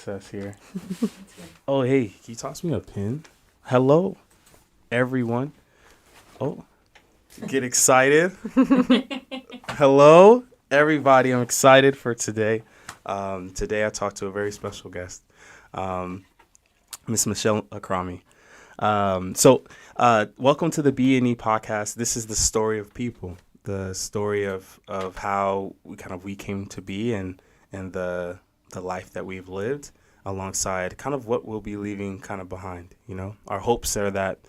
access here. Oh, hey, can you toss me a pin? Hello, everyone. Oh, get excited. Hello, everybody. I'm excited for today. Today I talked to a very special guest, Miss Michelle Akrami. Welcome to the B&E podcast. This is the story of people, the story of how we came to be and the life that we've lived alongside kind of what we'll be leaving kind of behind. You know, our hopes are that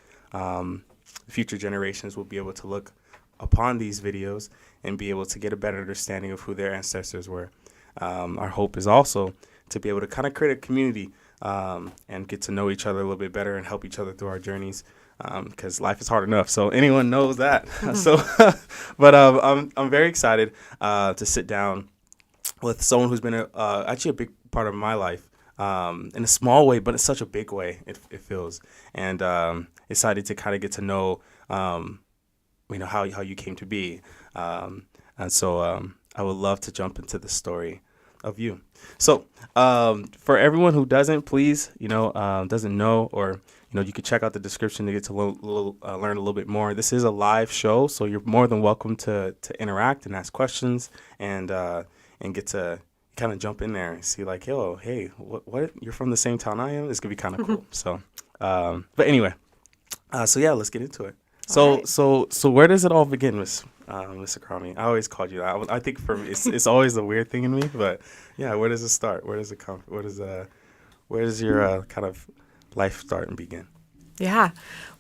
future generations will be able to look upon these videos and be able to get a better understanding of who their ancestors were. Our hope is also to be able to kind of create a community and get to know each other a little bit better and help each other through our journeys, because life is hard enough. So anyone knows that. But I'm very excited to sit down with someone who's been actually a big part of my life, in a small way, but in such a big way, it feels. And excited to kind of get to know, how you came to be. And so I would love to jump into the story of you. So for everyone who doesn't know, or you can check out the description to get to learn a little bit more. This is a live show, so you're more than welcome to interact and ask questions and get to kind of jump in there and see like, hey, what you're from the same town I am. This could be kind of cool. So, but anyway, let's get into it. So where does it all begin, Miss Akrami? I always called you that. I think for me, it's always a weird thing in me, but yeah, where does it start? Where does it come? Where does your kind of life start and begin? Yeah.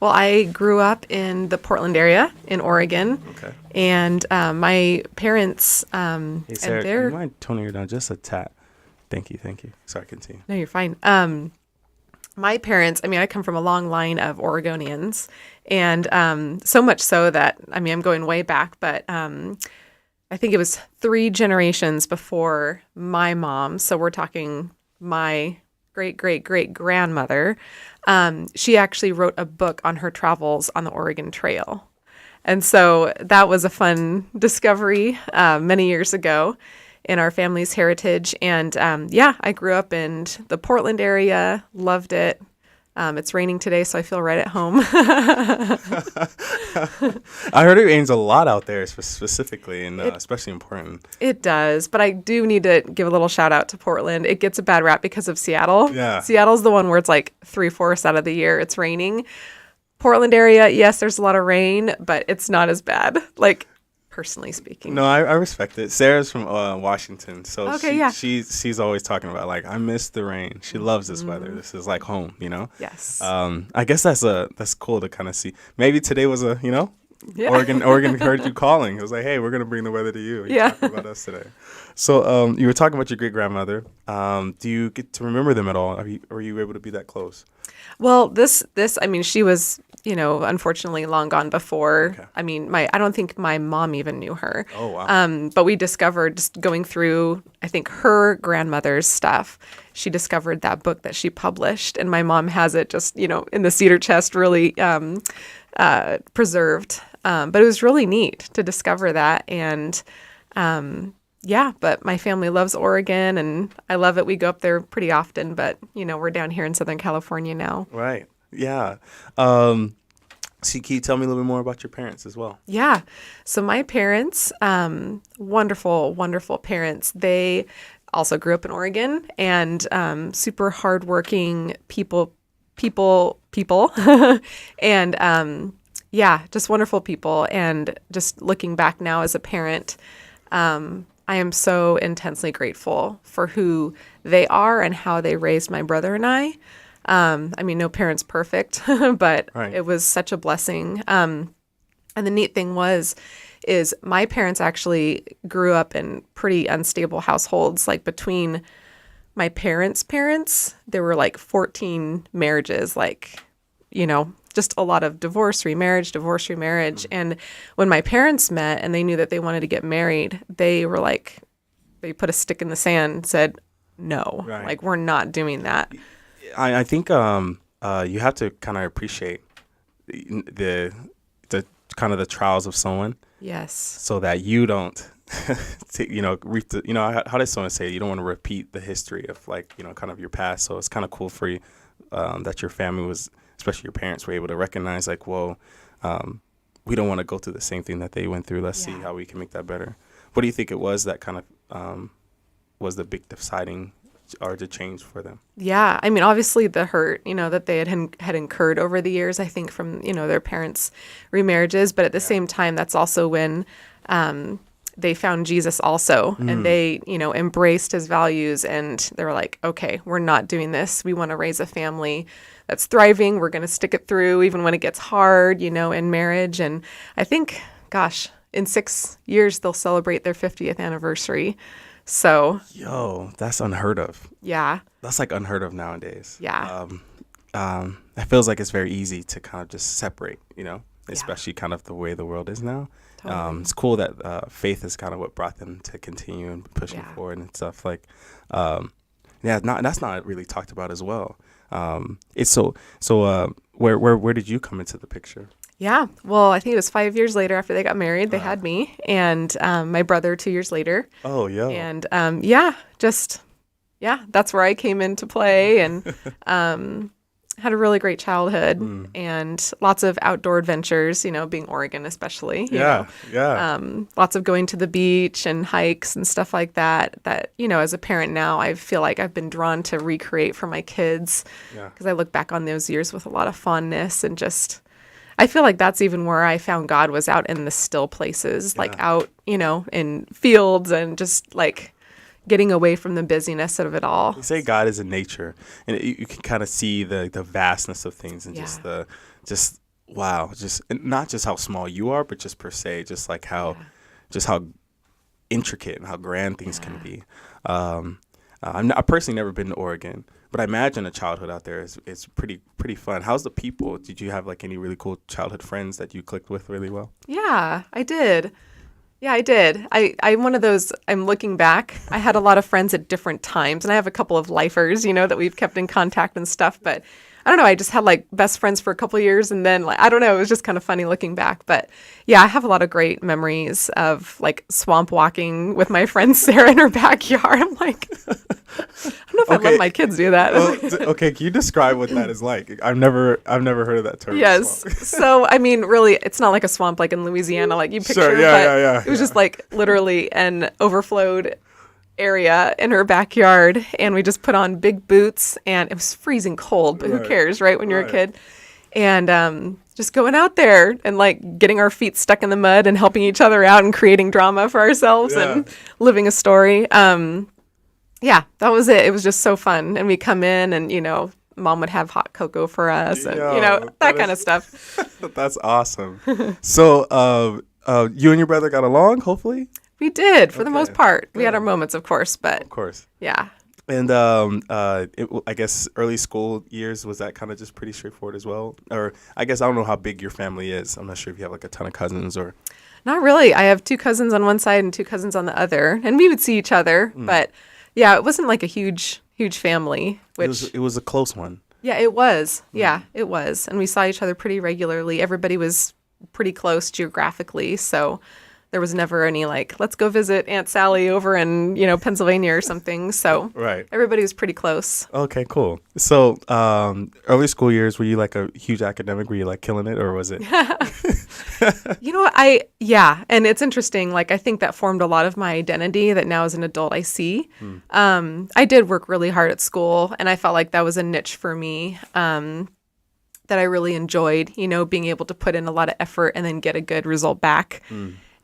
Well, I grew up in the Portland area in Oregon. Okay. And my parents, hey, Sarah, do you mind toning her down just a tad? Thank you. Sorry, continue. No, you're fine. My parents, I come from a long line of Oregonians, and so much so that, I'm going way back, but I think it was 3 generations before my mom. So we're talking my great-great-great-grandmother. She actually wrote a book on her travels on the Oregon Trail. And so that was a fun discovery many years ago in our family's heritage. And I grew up in the Portland area, loved it. It's raining today, so I feel right at home. I heard it rains a lot out there specifically, and especially in Portland. It does, but I do need to give a little shout out to Portland. It gets a bad rap because of Seattle. Yeah. Seattle's the one where it's like 3/4 out of the year it's raining. Portland area, yes, there's a lot of rain, but it's not as bad, like personally speaking. No, I respect it. Sarah's from Washington, so okay, she's always talking about like, I miss the rain. She loves this weather. This is like home, Yes. I guess that's cool to kind of see. Maybe today was Oregon heard you calling. It was like, hey, we're gonna bring the weather to you. You're talking about us today. So you were talking about your great grandmother. Do you get to remember them at all? Are you able to be that close? Well, this she was, unfortunately long gone before. Okay. I don't think my mom even knew her. Oh, wow. But we discovered, just going through, I think, her grandmother's stuff, she discovered that book that she published, and my mom has it just, in the cedar chest, really preserved. But it was really neat to discover that. And but my family loves Oregon, and I love it. We go up there pretty often, but, we're down here in Southern California now. Right. Yeah. So can you tell me a little bit more about your parents as well? Yeah. So my parents, wonderful, wonderful parents. They also grew up in Oregon, and super hardworking people, and just wonderful people. And just looking back now as a parent, I am so intensely grateful for who they are and how they raised my brother and I. No parent's perfect, but right. It was such a blessing. And the neat thing is my parents actually grew up in pretty unstable households. Like between my parents' there were like 14 marriages, just a lot of divorce, remarriage. Mm-hmm. And when my parents met and they knew that they wanted to get married, they were like, they put a stick in the sand and said, no, right. Like, we're not doing that. I think you have to kind of appreciate the kind of the trials of someone. Yes. So that you don't reap the, how does someone say it? You don't want to repeat the history of like, kind of your past. So it's kind of cool for you that your family was, especially your parents, were able to recognize like, whoa, we don't want to go through the same thing that they went through. Let's see how we can make that better. What do you think it was that kind of was the big deciding or the change for them? Yeah. I mean, obviously the hurt, that they had incurred over the years, I think from, their parents' remarriages. But at the same time, that's also when they found Jesus also, and they, embraced his values, and they were like, okay, we're not doing this. We want to raise a family that's thriving. We're going to stick it through even when it gets hard, in marriage. And I think, gosh, in 6 years, they'll celebrate their 50th anniversary. So, that's unheard of. Yeah. That's like unheard of nowadays. Yeah. It feels like it's very easy to kind of just separate, especially kind of the way the world is now. Totally. It's cool that faith is kind of what brought them to continue and pushing forward and stuff like, that's not really talked about as well. It's where did you come into the picture? Yeah. Well, I think it was 5 years later after they got married, they had me, and my brother 2 years later. Oh, yeah. And that's where I came into play, and had a really great childhood and lots of outdoor adventures, being Oregon especially. Lots of going to the beach and hikes and stuff like that, as a parent now, I feel like I've been drawn to recreate for my kids because I look back on those years with a lot of fondness, and just I feel like that's even where I found God, was out in the still places, like out, in fields, and just like getting away from the busyness of it all. They say God is in nature, and you can kind of see the vastness of things, and wow, and not just how small you are, but just per se, just like how intricate and how grand things can be. I've personally never been to Oregon, but I imagine a childhood out there is pretty fun. How's the people? Did you have like any really cool childhood friends that you clicked with really well? Yeah, I did. I'm one of those, I'm looking back, I had a lot of friends at different times, and I have a couple of lifers, that we've kept in contact and stuff, but I don't know, I just had like best friends for a couple of years, and then like, I don't know, it was just kind of funny looking back. But yeah, I have a lot of great memories of like swamp walking with my friend Sarah in her backyard. I'm like, I don't know if I let my kids do that. Well, okay, can you describe what that is like? I've never heard of that term. Yes. So, I mean, really, it's not like a swamp like in Louisiana, like you picture. Sure, It was just like literally an overflowed area in her backyard, and we just put on big boots, and it was freezing cold, but who cares, right, when you're a kid, and just going out there and like getting our feet stuck in the mud and helping each other out and creating drama for ourselves and living a story. That was it. It was just so fun. And we come in, and mom would have hot cocoa for us, and that kind of stuff. That's awesome. So you and your brother got along, hopefully? We did, for the most part. We had our moments, of course, but of course, yeah. And I guess early school years, was that kind of just pretty straightforward as well? Or I guess I don't know how big your family is. I'm not sure if you have like a ton of cousins or. Not really. I have 2 cousins on one side and 2 cousins on the other, and we would see each other. But yeah, it wasn't like a huge family. It was a close one. Yeah, it was. Yeah, it was, and we saw each other pretty regularly. Everybody was pretty close geographically, so. There was never any like, let's go visit Aunt Sally over in, Pennsylvania or something. So everybody was pretty close. Okay, cool. So early school years, were you like a huge academic? Were you like killing it, or was it? And it's interesting. Like, I think that formed a lot of my identity that now as an adult I see. I did work really hard at school, and I felt like that was a niche for me. That I really enjoyed, being able to put in a lot of effort and then get a good result back.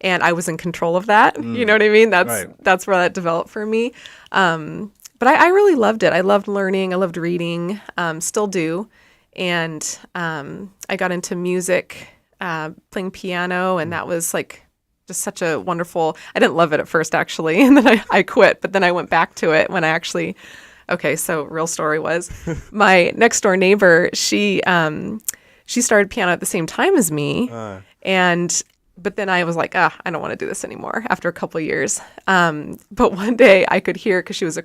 And I was in control of that. You know what I mean? That's where that developed for me. But I really loved it. I loved learning. I loved reading. Still do. And I got into music, playing piano, and that was like just such a wonderful. I didn't love it at first, actually, and then I quit. But then I went back to it when I actually. Okay, so real story was my next door neighbor. She started piano at the same time as me, But then I was like, I don't want to do this anymore after a couple of years. But one day I could hear, because she was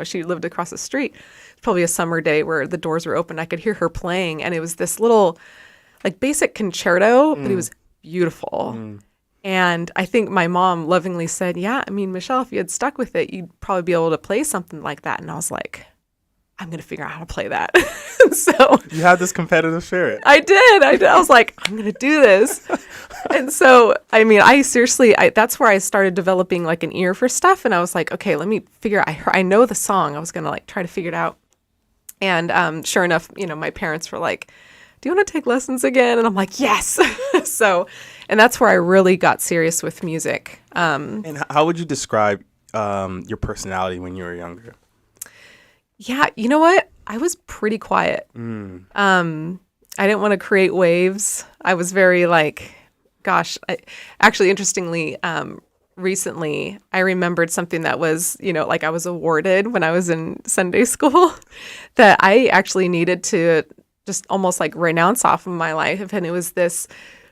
she lived across the street. Probably a summer day where the doors were open. I could hear her playing, and it was this little, like, basic concerto, but it was beautiful. And I think my mom lovingly said, yeah, I mean, Michelle, if you had stuck with it, you'd probably be able to play something like that. And I was like, I'm going to figure out how to play that. So You had this competitive spirit. I did. I was like, I'm going to do this. And so, I mean, that's where I started developing like an ear for stuff. And I was like, okay, let me figure out, I know the song. I was going to like try to figure it out. And sure enough, my parents were like, do you want to take lessons again? And I'm like, yes. So, and that's where I really got serious with music. And how would you describe your personality when you were younger? Yeah, you know what? I was pretty quiet. I didn't want to create waves. I was very like, actually, interestingly, recently, I remembered something that was, like I was awarded when I was in Sunday school that I actually needed to just almost like renounce off of my life. And it was this,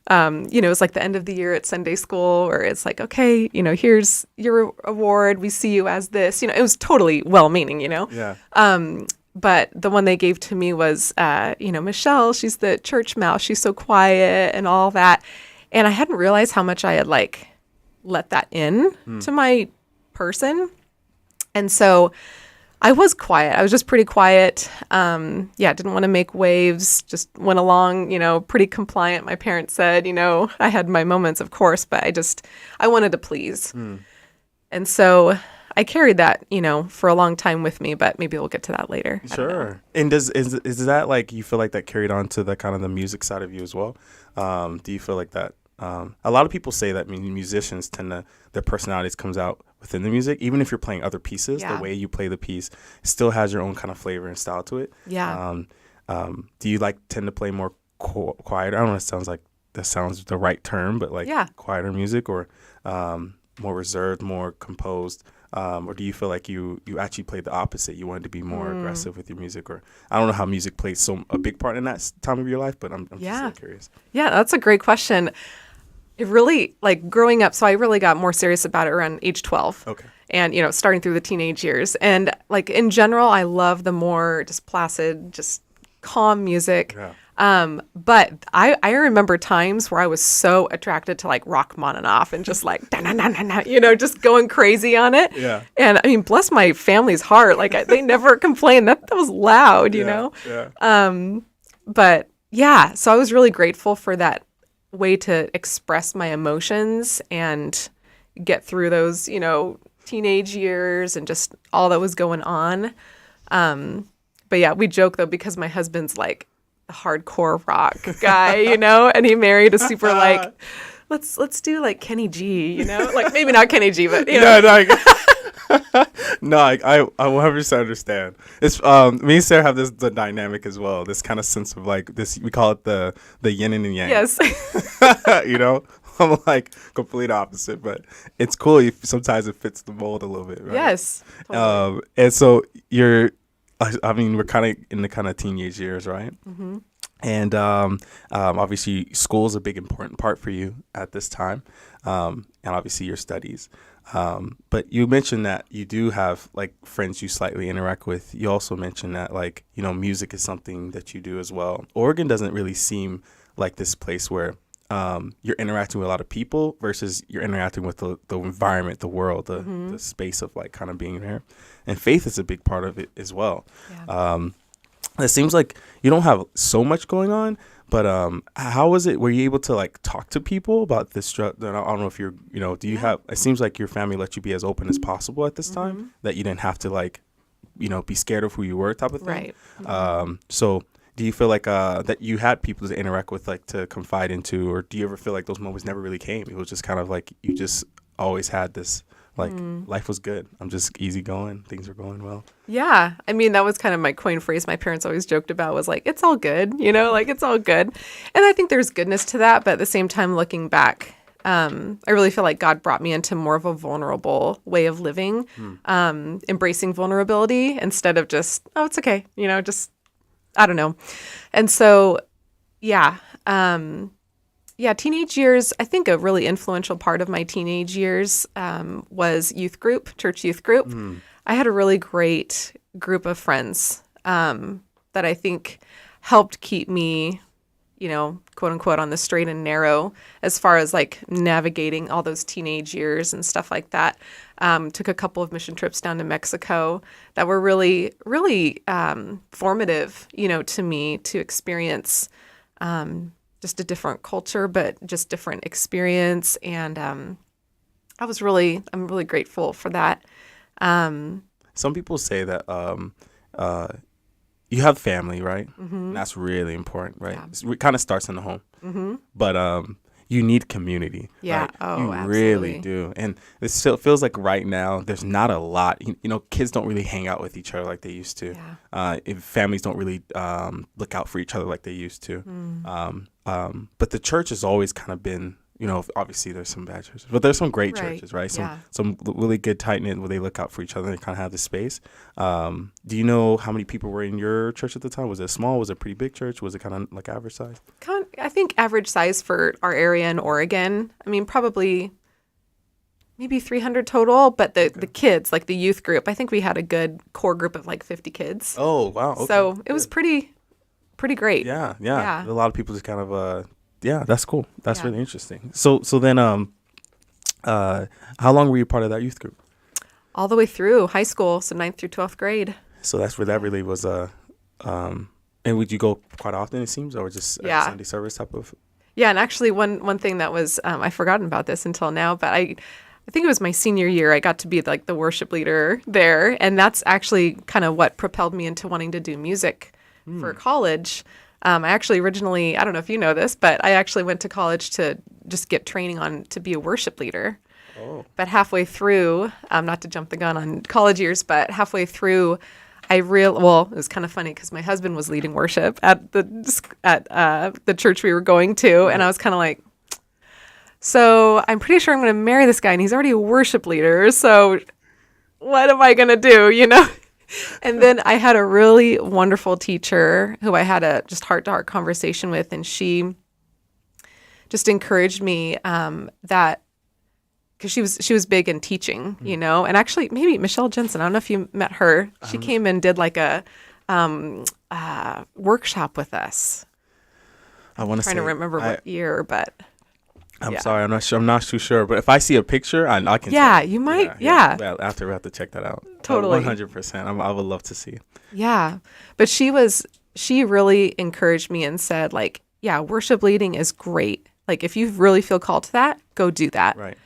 it was like the end of the year at Sunday school where it's like, okay, here's your award. We see you as this, it was totally well-meaning, Yeah. But the one they gave to me was, Michelle, she's the church mouse. She's so quiet and all that. And I hadn't realized how much I had like let that in to my person. And so I was quiet. I was just pretty quiet. Didn't want to make waves, just went along, pretty compliant. My parents said, I had my moments, of course, but I wanted to please. And so I carried that, for a long time with me, but maybe we'll get to that later. Sure. And is that like, you feel like that carried on to the kind of the music side of you as well? Do you feel like that? A lot of people say that musicians their personalities comes out within the music. Even if you're playing other pieces, the way you play the piece still has your own kind of flavor and style to it. Yeah. Do you tend to play more quieter? I don't know if that sounds the right term, but quieter music, or more reserved, more composed? Or do you feel like you actually played the opposite? You wanted to be more aggressive with your music? Or I don't know how music plays a big part in that time of your life, but I'm just so curious. Yeah, that's a great question. It really, like growing up, so I really got more serious about it around age 12. Okay. And, starting through the teenage years. And like in general, I love the more just placid, just calm music. Yeah. But I remember times where I was so attracted to like Rachmaninoff and just like, just going crazy on it. Yeah. And I mean, bless my family's heart. Like they never complained that was loud, you know? Yeah. But yeah, so I was really grateful for that way to express my emotions and get through those, teenage years and just all that was going on. But yeah, we joke though, because my husband's like a hardcore rock guy, and he married a super like, let's do like Kenny G, like maybe not Kenny G, but No, I 100% understand. It's me and Sarah have the dynamic as well. This kind of sense of like this, we call it the yin and the yang. Yes. I'm like complete opposite, but it's cool. Sometimes it fits the mold a little bit, right? Yes. Totally. And so we're kind of in the kind of teenage years, right? Mm-hmm. And obviously school is a big important part for you at this time, and obviously your studies. But you mentioned that you do have like friends you slightly interact with. You also mentioned that like, music is something that you do as well. Oregon doesn't really seem like this place where you're interacting with a lot of people versus you're interacting with the environment, the world, the space of like kind of being there. And faith is a big part of it as well. Yeah. It seems like you don't have so much going on, but how was it? Were you able to like talk to people about this? I don't know if you're, do you have, it seems like your family let you be as open as possible at this time, that you didn't have to like, be scared of who you were type of thing. Right. So do you feel like that you had people to interact with, like to confide into, or do you ever feel like those moments never really came? It was just kind of like you just always had this, like life was good. I'm just easygoing. Things were going well. Yeah. I mean, that was kind of my coin phrase my parents always joked about was like, it's all good, like it's all good. And I think there's goodness to that. But at the same time, looking back, I really feel like God brought me into more of a vulnerable way of living, embracing vulnerability instead of just, oh, it's okay. Just, I don't know. And so, yeah. Teenage years, I think a really influential part of my teenage years was youth group, church youth group. I had a really great group of friends that I think helped keep me, quote unquote, on the straight and narrow as far as like navigating all those teenage years and stuff like that. Took a couple of mission trips down to Mexico that were really, really formative, to me to experience just a different culture, but just different experience. And I'm really grateful for that. Some people say that you have family, right? Mm-hmm. And that's really important, right? Yeah. It kind of starts in the home. Mm-hmm. But you need community. Yeah. Right? Oh, you absolutely. really do. And it still feels like right now there's not a lot. Kids don't really hang out with each other like they used to. Yeah. If families don't really look out for each other like they used to. But the church has always kind of been, obviously there's some bad churches, but there's some great churches, right? Some really good tight-knit where they look out for each other and kind of have the space. Do you know how many people were in your church at the time? Was it small? Was it a pretty big church? Was it kind of like average size? I think average size for our area in Oregon. I mean, probably maybe 300 total, but the kids, like the youth group, I think we had a good core group of like 50 kids. Oh, wow. Okay. So it was pretty great. Yeah. A lot of people just kind of, that's cool. That's really interesting. So then, how long were you part of that youth group? All the way through high school, so 9th through 12th grade. So that's where that really was, and would you go quite often, it seems, or just Sunday service type of? Yeah, and actually one thing that was, I've forgotten about this until now, but I think it was my senior year, I got to be like the worship leader there. And that's actually kind of what propelled me into wanting to do music for college. I actually originally, I don't know if you know this, but I actually went to college to just get training to be a worship leader. Oh. But halfway through, not to jump the gun on college years, but halfway through, it was kind of funny because my husband was leading worship at the church we were going to, and I was kind of like, so I'm pretty sure I'm going to marry this guy, and he's already a worship leader, so what am I going to do, And then I had a really wonderful teacher who I had a just heart-to-heart conversation with, and she just encouraged me that because she was big in teaching, and actually maybe Michelle Jensen, I don't know if you met her. She came and did like a workshop with us. I want to trying to remember what year, but I'm sorry, I'm not too sure. But if I see a picture, I can. Yeah, tell. You might. Yeah. After we have to check that out. Totally. 100%. I would love to see. Yeah, but she really encouraged me and said, like, yeah, worship leading is great. Like, if you really feel called to that, go do that. Right.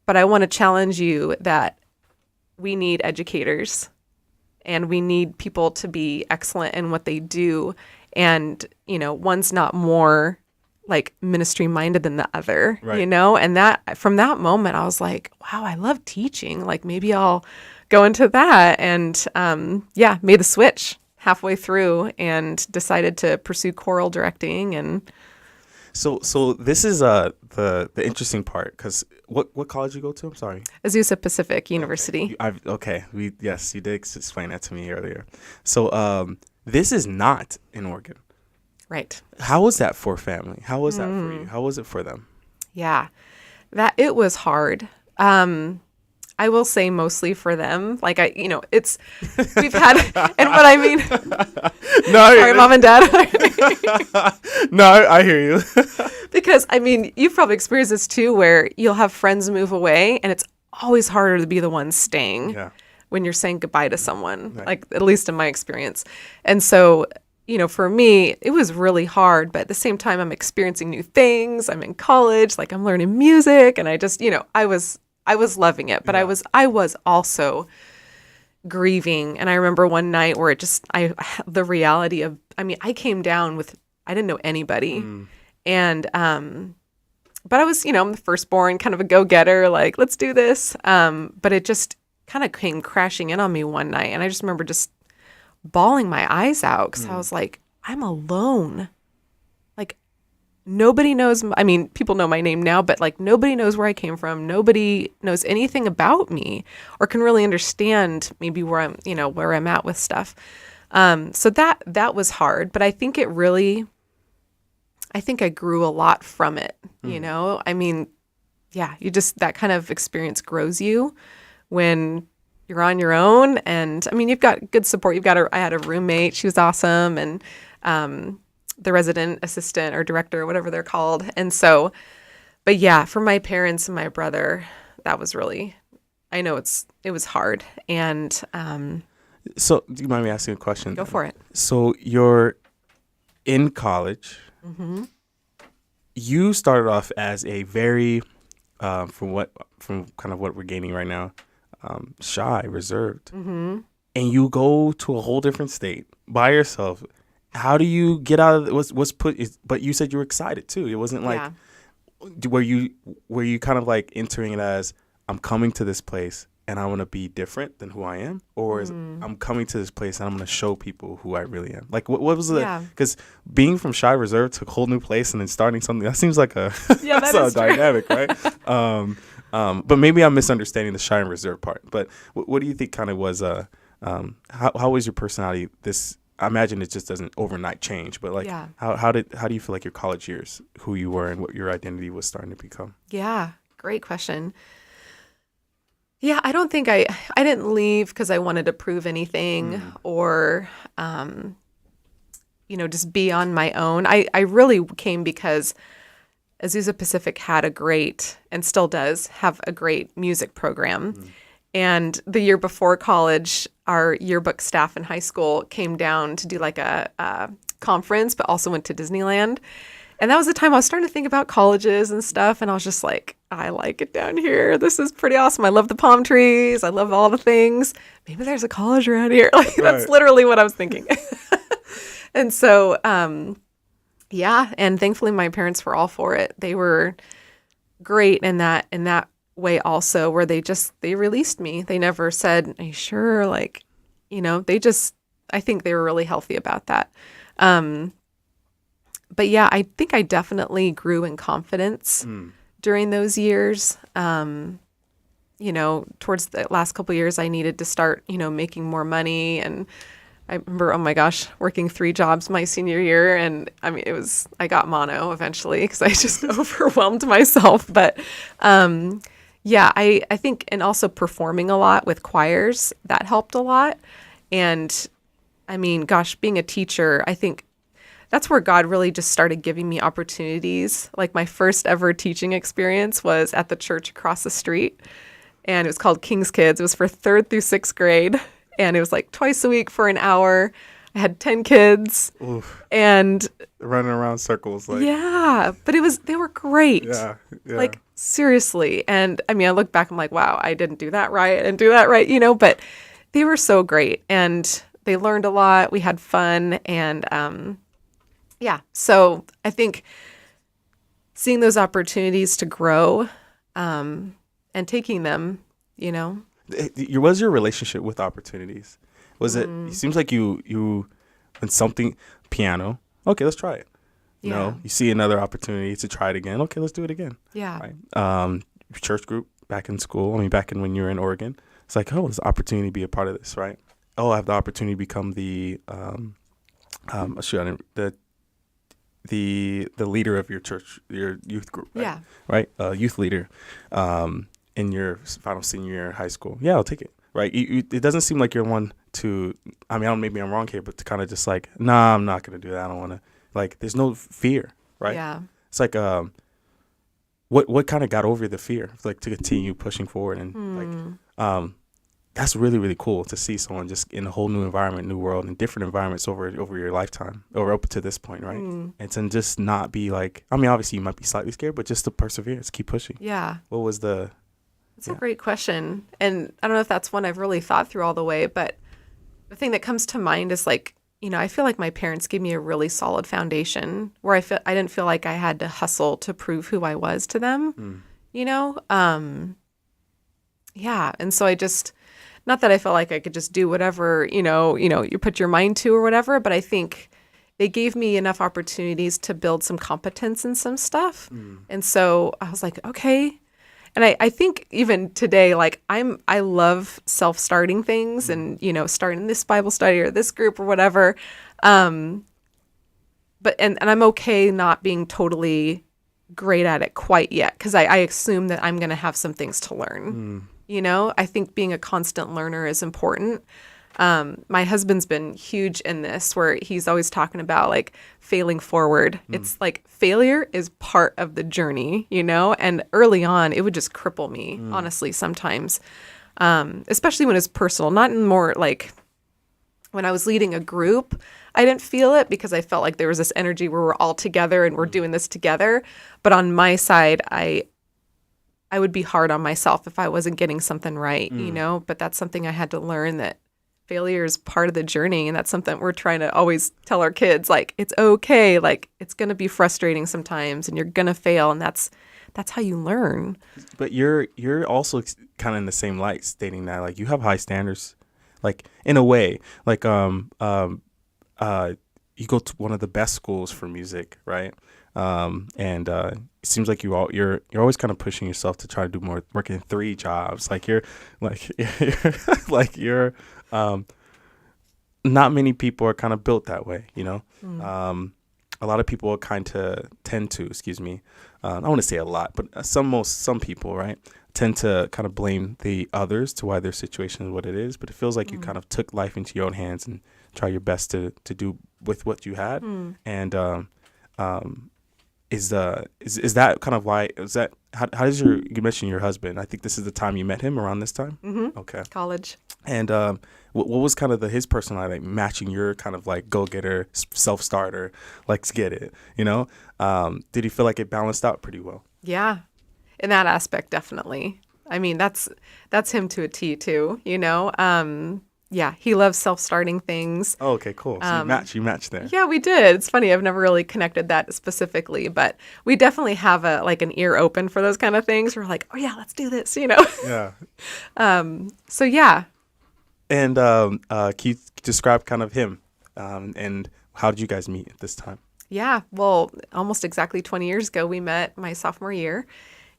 But I want to challenge you that we need educators and we need people to be excellent in what they do. And, one's not more like ministry minded than the other, right. And that from that moment, I was like, wow, I love teaching. Like maybe I'll go into that. And made the switch halfway through and decided to pursue choral directing. And so this is the interesting part, because what college you go to? I'm sorry. Azusa Pacific University. You did explain that to me earlier. So this is not in Oregon. Right. How was that for family? How was that for you? How was it for them? Yeah, it was hard. I will say mostly for them. Like we've had, and what I mean. No, sorry, Mom and Dad. No, I hear you. Because you've probably experienced this too, where you'll have friends move away, and it's always harder to be the one staying when you're saying goodbye to someone. Right. Like at least in my experience, and so. For me, it was really hard, but at the same time, I'm experiencing new things. I'm in college, like I'm learning music, and I just, I was loving it, but I was also grieving. And I remember one night where the reality of, I came down with, I didn't know anybody, and but I was, I'm the firstborn, kind of a go-getter, like let's do this. But it just kind of came crashing in on me one night, and I just remember just bawling my eyes out because I was like, I'm alone. Like nobody knows. People know my name now, but like nobody knows where I came from. Nobody knows anything about me or can really understand maybe where I'm at with stuff. So that was hard, but I think I grew a lot from it. That kind of experience grows you when you're on your own, and you've got good support. I had a roommate; she was awesome, and the resident assistant or director, whatever they're called. And so, but yeah, for my parents and my brother, that was really, I know it was hard. And So, do you mind me asking a question? go for it. So, you're in college. Mm-hmm. You started off as a very, from kind of what we're gaining right now, shy, reserved, Mm-hmm. and you go to a whole different state by yourself. How do you get out of what's put? But you said you were excited too. It wasn't like were you kind of like entering it as I'm coming to this place and I want to be different than who I am, or is I'm coming to this place and I'm going to show people who I really am? Like what was the because being from shy reserved to a whole new place and then starting something that seems like a that's a dynamic, right? But maybe I'm misunderstanding the shy and reserved part. But what do you think kind of was how was your personality? I imagine it just doesn't overnight change, but like how do you feel like your college years, who you were and what your identity was starting to become? Yeah, great question. Yeah, I don't think I didn't leave because I wanted to prove anything or, just be on my own. I really came because Azusa Pacific had a great, and still does, have a great music program. And the year before college, our yearbook staff in high school came down to do like a conference, but also went to Disneyland. And that was the time I was starting to think about colleges and stuff. And I was just like, I like it down here. This is pretty awesome. I love the palm trees. I love all the things. Maybe there's a college around here. Like that's literally what I was thinking. And so, and thankfully my parents were all for it. They were great in that way also, where they released me. They never said, are you sure? Like, I think they were really healthy about that. But yeah, I think I definitely grew in confidence during those years. Towards the last couple of years, I needed to start, making more money. And I remember, oh my gosh, working 3 jobs my senior year. And I mean, I got mono eventually because I just overwhelmed myself. But I think, and also performing a lot with choirs, that helped a lot. And I mean, gosh, being a teacher, I think that's where God really just started giving me opportunities. Like my first ever teaching experience was at the church across the street, and it was called King's Kids. It was for 3rd through 6th grade, and it was like twice a week for an hour. I had 10 kids. Oof. And running around circles. Like, but they were great. Yeah. Like seriously. And I mean, I look back, I'm like, wow, I didn't do that right. I didn't do that right, but they were so great. And they learned a lot. We had fun. And, so I think seeing those opportunities to grow and taking them, Was your relationship with opportunities? Was it seems like you when something, piano, okay, let's try it. You see another opportunity to try it again. Okay, let's do it again. Yeah. Right. Church group back in school. back in when you were in Oregon. It's like, there's an opportunity to be a part of this, right? I have the opportunity to become the leader of your church, your youth group, right? Yeah. Right? Youth leader in your final senior year of high school. Yeah, I'll take it, right? It doesn't seem like you're one to, maybe I'm wrong here, but to kind of just like, nah, I'm not going to do that. I don't want to, like, there's no fear, right? Yeah. It's like, what kind of got over the fear, like to continue pushing forward and that's really, really cool to see someone just in a whole new environment, new world, and different environments over your lifetime or up to this point, right? And to just not be like, obviously you might be slightly scared, but just to persevere, just keep pushing. Yeah. What was the... It's a great question. And I don't know if that's one I've really thought through all the way, but the thing that comes to mind is like, I feel like my parents gave me a really solid foundation where I didn't feel like I had to hustle to prove who I was to them, And so I just... Not that I felt like I could just do whatever, you put your mind to or whatever, but I think they gave me enough opportunities to build some competence in some stuff. And so I was like, okay. And I think even today, like I love self-starting things and, starting this Bible study or this group or whatever. But I'm okay not being totally great at it quite yet because I assume that I'm going to have some things to learn. I think being a constant learner is important. My husband's been huge in this, where he's always talking about like failing forward. It's like failure is part of the journey, you know? And early on, it would just cripple me, honestly, sometimes, especially when it's personal, not in more like when I was leading a group. I didn't feel it because I felt like there was this energy where we're all together and we're doing this together. But on my side, I would be hard on myself if I wasn't getting something right, you know? But that's something I had to learn, that failure is part of the journey. And that's something we're trying to always tell our kids, like, it's okay. Like, it's going to be frustrating sometimes and you're going to fail. And that's how you learn. But you're also kind of in the same light, stating that like you have high standards, like in a way, like you go to one of the best schools for music, right? And it seems like you're always kind of pushing yourself to try to do more, working 3 jobs. Like you're not many people are kind of built that way, you know. A lot of people tend to, I want to say a lot, but some people, right, tend to kind of blame the others to why their situation is what it is. But it feels like you kind of took life into your own hands and try your best to do with what you had. And is that kind of why, how does you mentioned your husband? I think this is the time you met him, around this time. Okay. College. And what was kind of his personality, like matching your kind of like go-getter, self-starter, let's get it, you know? Did he feel like it balanced out pretty well? Yeah. In that aspect, definitely. I mean, that's him to a T too, you know? Yeah, he loves self-starting things. Oh, okay, cool. So you match there. Yeah, we did. It's funny. I've never really connected that specifically, but we definitely have an ear open for those kind of things. We're like, oh yeah, let's do this, you know? Yeah. So yeah. And can you describe kind of him and how did you guys meet at this time? Yeah, well, almost exactly 20 years ago, we met my sophomore year.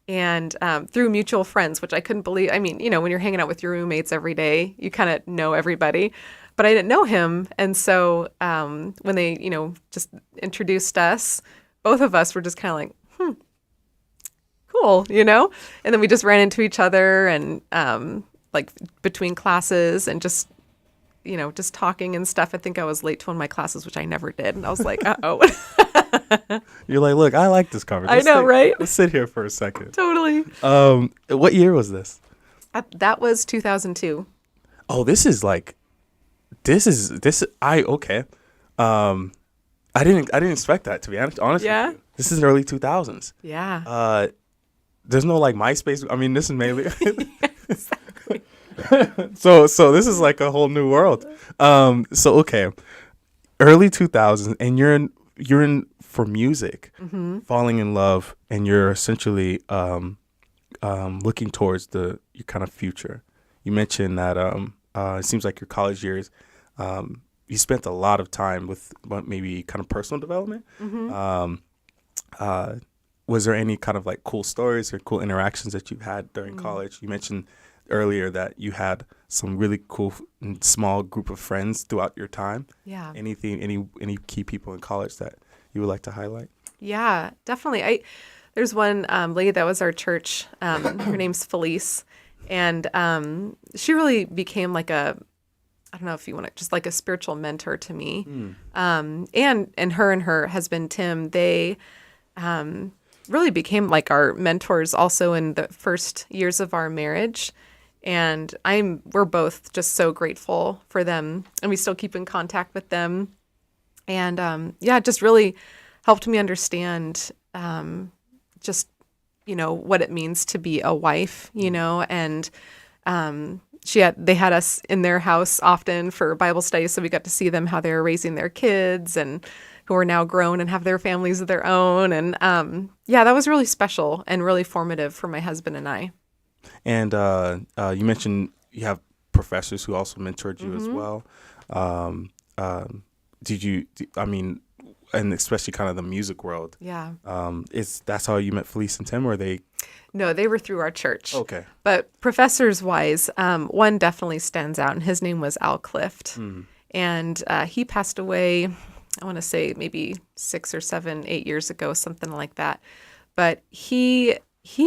And through mutual friends, which I couldn't believe. I mean, you know, when you're hanging out with your roommates every day, you kind of know everybody. But I didn't know him. And so when they, you know, just introduced us, both of us were just kind of like, cool, you know? And then we just ran into each other and like between classes and just, you know, just talking and stuff. I think I was late to one of my classes, which I never did. And I was like, uh-oh. You're like, look, I like this conversation. I know, right? Let's sit here for a second. Totally. What year was this? That was 2002. Oh, okay. I didn't expect that, to be honest with you. This is early 2000s. Yeah. There's no like MySpace. I mean, this is mainly Exactly. so this is like a whole new world. So okay. Early 2000s, and you're in for music, falling in love, and you're essentially looking towards your kind of future. You mentioned that it seems like your college years, you spent a lot of time with maybe kind of personal development. Was there any kind of like cool stories or cool interactions that you've had during college? You mentioned earlier that you had some really cool small group of friends throughout your time. Yeah. Any key people in college that you would like to highlight? Yeah, definitely. There's one lady that was our church. Her name's Felice, and she really became like I don't know if you want to, just like a spiritual mentor to me. And her husband Tim, they really became like our mentors also in the first years of our marriage. And we're both just so grateful for them, and we still keep in contact with them. And it just really helped me understand just, you know, what it means to be a wife, you know, and they had us in their house often for Bible studies, so we got to see them, how they were raising their kids and who are now grown and have their families of their own. And that was really special and really formative for my husband and I. And you mentioned you have professors who also mentored you as well. And especially kind of the music world. Yeah. That's how you met Felice and Tim, or they? No, they were through our church. Okay. But professors wise, one definitely stands out, and his name was Al Clift. And he passed away, I want to say maybe 6 or 7, 8 years ago, something like that. But he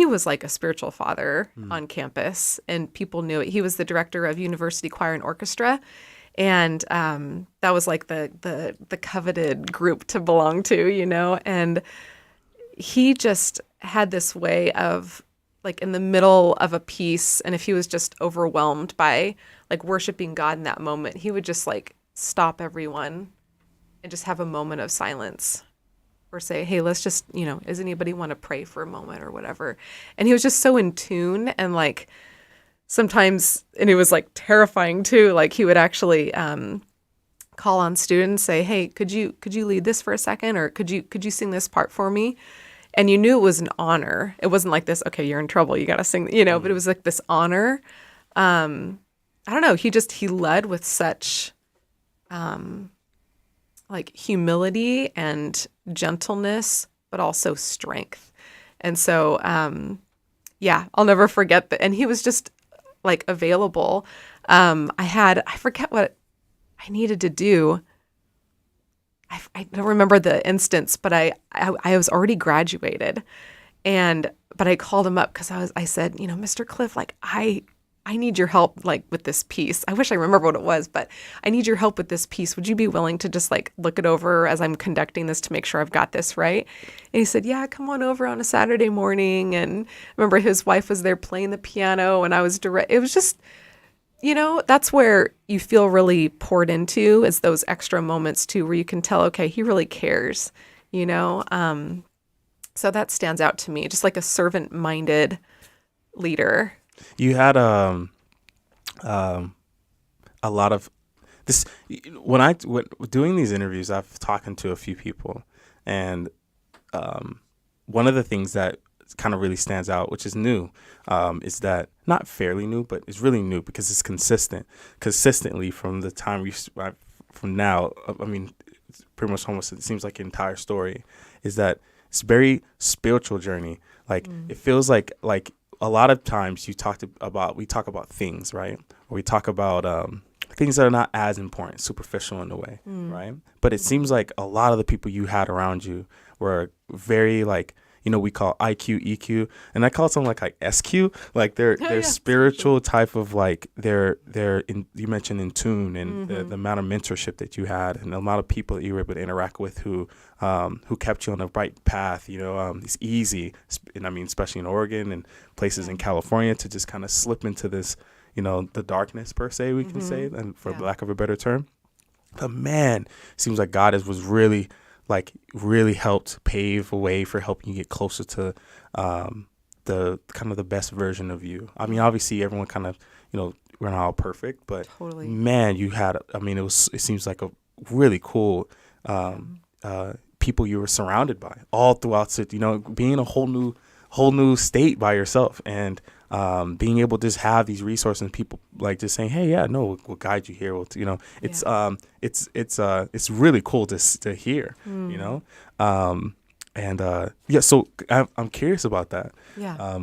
was like a spiritual father on campus, and people knew it. He was the director of University Choir and Orchestra. And that was like the coveted group to belong to, and he just had this way of like in the middle of a piece, and if he was just overwhelmed by like worshiping God in that moment, he would just like stop everyone and just have a moment of silence or say, hey, let's just, does anybody want to pray for a moment or whatever? And he was just so in tune, and like sometimes, and it was like terrifying too, like he would actually call on students, say, hey, could you lead this for a second, or could you sing this part for me? And you knew it was an honor. It wasn't like this, okay, you're in trouble, you got to sing, but it was like this honor. I don't know. He led with such like humility and gentleness, but also strength. And so, I'll never forget that. And he was just like available. I forget what I needed to do. I don't remember the instance, but I was already graduated, but I called him up because I said, Mr. Cliff, like I need your help like with this piece. I wish I remember what it was, but I need your help with this piece. Would you be willing to just like look it over as I'm conducting this to make sure I've got this right? And he said, yeah, come on over on a Saturday morning. And I remember his wife was there playing the piano, and I was direct. It was just, that's where you feel really poured into, is those extra moments too, where you can tell, okay, he really cares, so that stands out to me, just like a servant-minded leader. You had a lot of this when doing these interviews. I've talking to a few people, and one of the things that kind of really stands out, which is new, is that not fairly new, but it's really new because it's consistently from the time from now. I mean, it's pretty much almost, it seems like the entire story is that it's a very spiritual journey. Like it feels like a lot of times we talk about things, right? Or we talk about things that are not as important, superficial in a way, right? But it seems like a lot of the people you had around you were very like, we call IQ, EQ, and I call something like SQ, like they're spiritual type of like they're you mentioned in tune, and the amount of mentorship that you had, and the amount of people that you were able to interact with who kept you on the right path. It's easy, and I mean especially in Oregon and places in California, to just kind of slip into this, the darkness per se, we can say, and for lack of a better term. But man, it seems like God was really helped pave a way for helping you get closer to the kind of the best version of you. I mean, obviously everyone kind of, we're not all perfect, but totally. Man, you had, I mean, it seems like a really cool people you were surrounded by all throughout, being in a whole new state by yourself, and being able to just have these resources and people like just saying, hey, we'll guide you here. It's really cool to hear, So I'm curious about that. Yeah.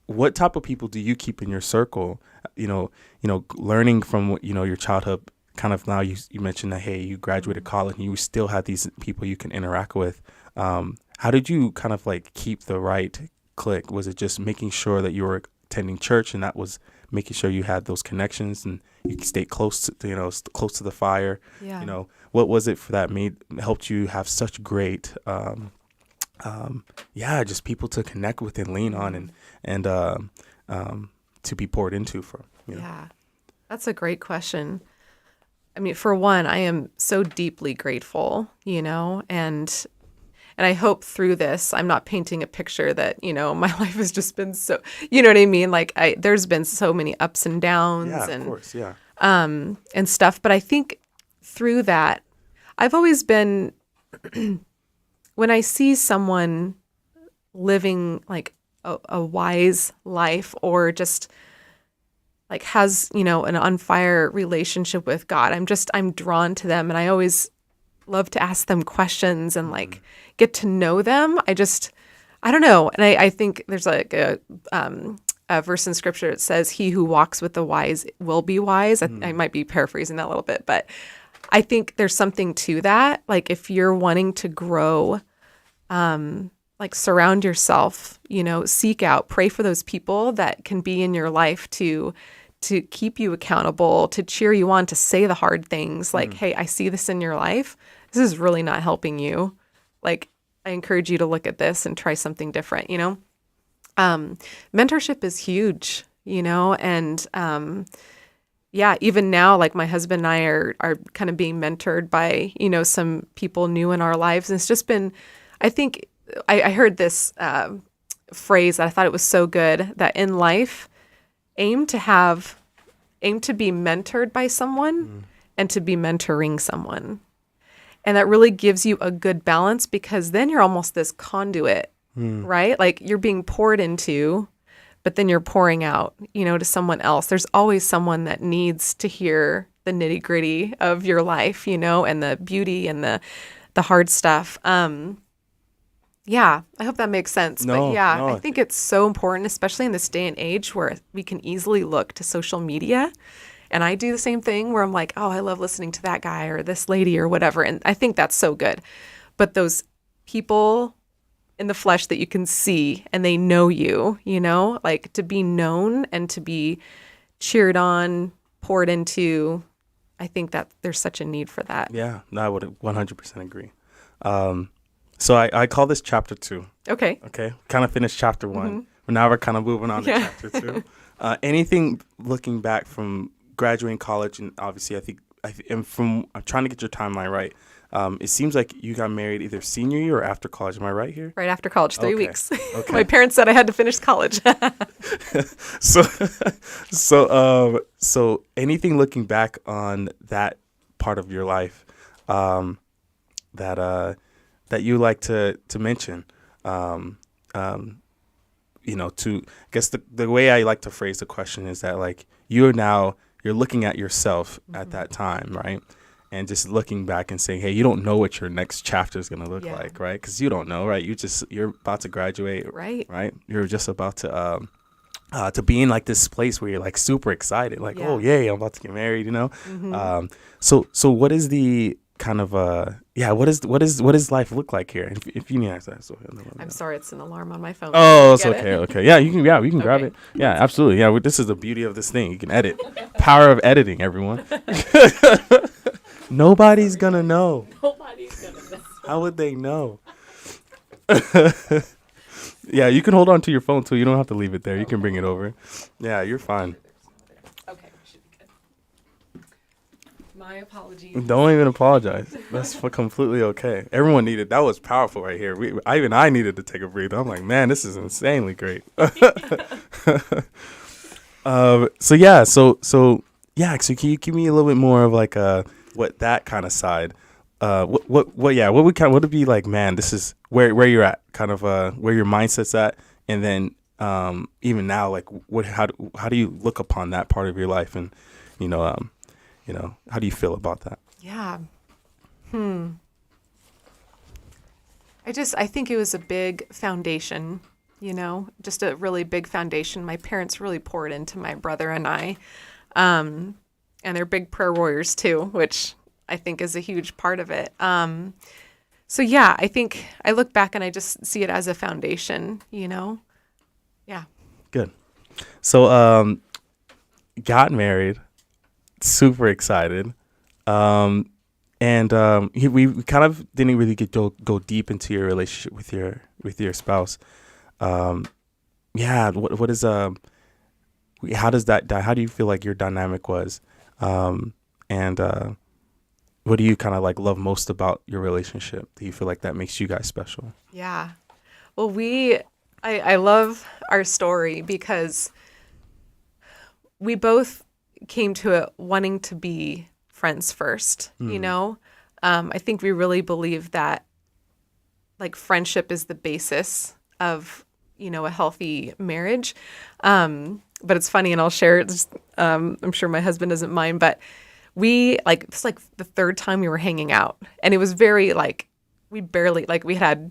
What type of people do you keep in your circle? Learning from, your childhood, kind of now you mentioned that, hey, you graduated college and you still had these people you can interact with. How did you kind of like keep the right click? Was it just making sure that you were attending church, and that was making sure you had those connections and you stayed close to close to the fire? What was it that helped you have such great just people to connect with and lean on, and to be poured into from? Yeah, that's a great question. I mean, for one, I am so deeply grateful, and I hope through this, I'm not painting a picture that, my life has just been so, you know what I mean? Like there's been so many ups and downs and stuff. But I think through that, I've always been, when I see someone living like a wise life, or just like has, an on fire relationship with God, I'm drawn to them, and I always love to ask them questions and like get to know them. I don't know. And I think there's like a verse in scripture that says, he who walks with the wise will be wise. I might be paraphrasing that a little bit, but I think there's something to that. Like if you're wanting to grow, like surround yourself, seek out, pray for those people that can be in your life to to keep you accountable, to cheer you on, to say the hard things like, hey, I see this in your life. This is really not helping you. Like, I encourage you to look at this and try something different, you know? Mentorship is huge, you know, and yeah, even now, like my husband and I are kind of being mentored by, you know, some people new in our lives. And it's just been, I think, I heard this phrase that I thought it was so good, that in life, aim to be mentored by someone and to be mentoring someone. And that really gives you a good balance, because then you're almost this conduit, right? Like you're being poured into, but then you're pouring out, you know, to someone else. There's always someone that needs to hear the nitty gritty of your life, you know, and the beauty and the hard stuff. Yeah, I hope that makes sense. But yeah, I think it's so important, especially in this day and age where we can easily look to social media. And I do the same thing where I'm like, oh, I love listening to that guy or this lady or whatever. And I think that's so good. But those people in the flesh that you can see and they know you, you know, like to be known and to be cheered on, poured into, I think that there's such a need for that. Yeah, no, I would 100% agree. So I call this chapter 2. Okay. Kind of finished chapter 1. But now we're kind of moving on to chapter 2. Anything looking back from graduating college, and obviously I'm trying to get your timeline right. It seems like you got married either senior year or after college. Am I right here? Right after college, 3 weeks. Okay. My parents said I had to finish college. So anything looking back on that part of your life that you like to mention, you know, I guess the way I like to phrase the question is that like you're looking at yourself at that time, right? And just looking back and saying, hey, you don't know what your next chapter is going to look like, right? Because you don't know, right? You're about to graduate, right? You're just about to be in like this place where you're like super excited, like, oh, yay, I'm about to get married, you know? So what is the kind of what does life look like here? If you need to answer that, so I'm sorry, it's an alarm on my phone. Oh, it's okay. Yeah, you can grab it. Yeah, absolutely. Yeah, this is the beauty of this thing. You can edit. Power of editing, everyone. Nobody's gonna know. How would they know? Yeah, you can hold on to your phone too. You don't have to leave it there. You can bring it over. Yeah, you're fine. Okay, should be good. My apologies. Don't even apologize. That's completely okay. Everyone needed. That was powerful right here. I needed to take a breather. I'm like, man, this is insanely great. So can you give me a little bit more of like what that kind of side, what would it be like, man, this is where you're at, kind of where your mindset's at, and then even now, like how do you look upon that part of your life, and how do you feel about that? Yeah. I think it was a big foundation, you know, just a really big foundation. My parents really poured into my brother and I, and they're big prayer warriors too, which I think is a huge part of it. So yeah, I think I look back and I just see it as a foundation, you know? Yeah. Good. So, got married, super excited. And we kind of didn't really go deep into your relationship with your spouse. What is how does that how do you feel like your dynamic was, and what do you kind of like love most about your relationship? Do you feel like that makes you guys special? Yeah, well, I love our story because we both came to it wanting to be friends first, you know? I think we really believe that like friendship is the basis of, you know, a healthy marriage. But it's funny, and I'll share it. Just, I'm sure my husband doesn't mind, but it's like the third time we were hanging out, and it was very like, we had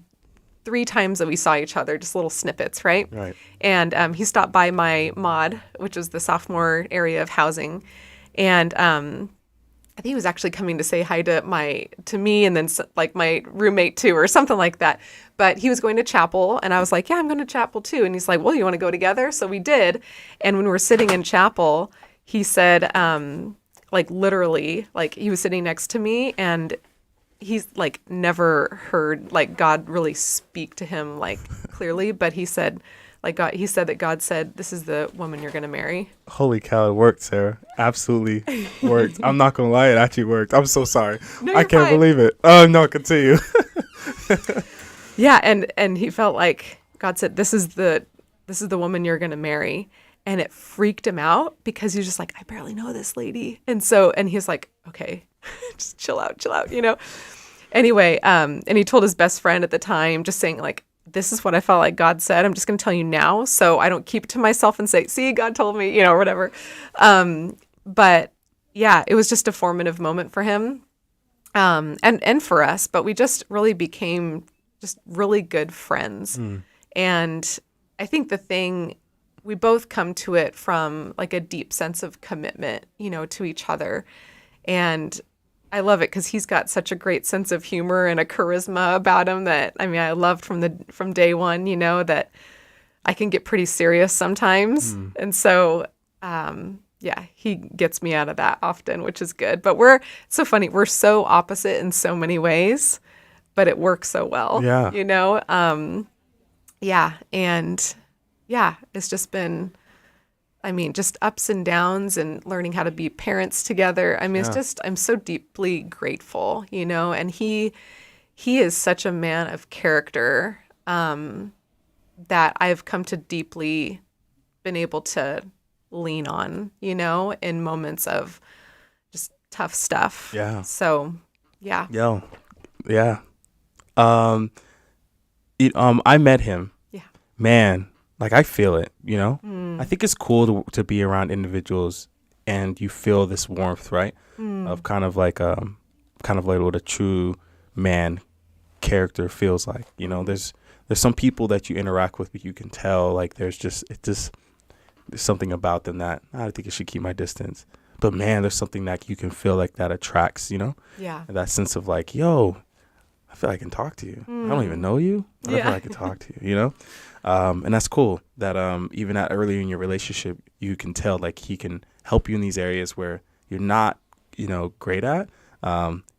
3 times that we saw each other, just little snippets, right? Right. And he stopped by my mod, which was the sophomore area of housing, and I think he was actually coming to say hi to me, and then like my roommate too, or something like that. But he was going to chapel, and I was like, yeah, I'm going to chapel too. And he's like, well, you want to go together? So we did. And when we were sitting in chapel, he said, like literally, like he was sitting next to me, and he's like never heard like God really speak to him like clearly, but he said, like he said that God said, "This is the woman you're going to marry." Holy cow, it worked, Sarah. Absolutely worked. I'm not going to lie, it actually worked. I'm so sorry. No, I you're can't fine. believe it. Oh, no, continue. Yeah, and he felt like God said, "This is the woman you're going to marry." And it freaked him out because he was just like, "I barely know this lady." And he's like, "Okay, just chill out, you know?" Anyway, and he told his best friend at the time, just saying like, "This is what I felt like God said. I'm just going to tell you now, so I don't keep it to myself and say, 'See, God told me,' or whatever." But yeah, it was just a formative moment for him, and for us. But we just really became just really good friends. And I think we both come to it from like a deep sense of commitment, to each other. And I love it because he's got such a great sense of humor and a charisma about him that, I mean, I loved from day one, that I can get pretty serious sometimes. And so, yeah, he gets me out of that often, which is good. But it's so funny. We're so opposite in so many ways, but it works so well. Yeah. Yeah. And yeah, it's just been, I mean, just ups and downs and learning how to be parents together. I mean, it's just, I'm so deeply grateful, and he is such a man of character, that I've come to deeply been able to lean on, in moments of just tough stuff. Yeah. So, yeah. Yeah. I met him. Yeah. Man, like I feel it, I think it's cool to be around individuals and you feel this warmth, right? Of kind of like what a true man character feels like, there's some people that you interact with, but you can tell like there's something about them that I think I should keep my distance. But man, there's something that you can feel like that attracts, Yeah. And that sense of like, yo, I feel like I can talk to you. I don't even know you, but I feel like I can talk to you, And that's cool that even at early in your relationship, you can tell like he can help you in these areas where you're not, great at.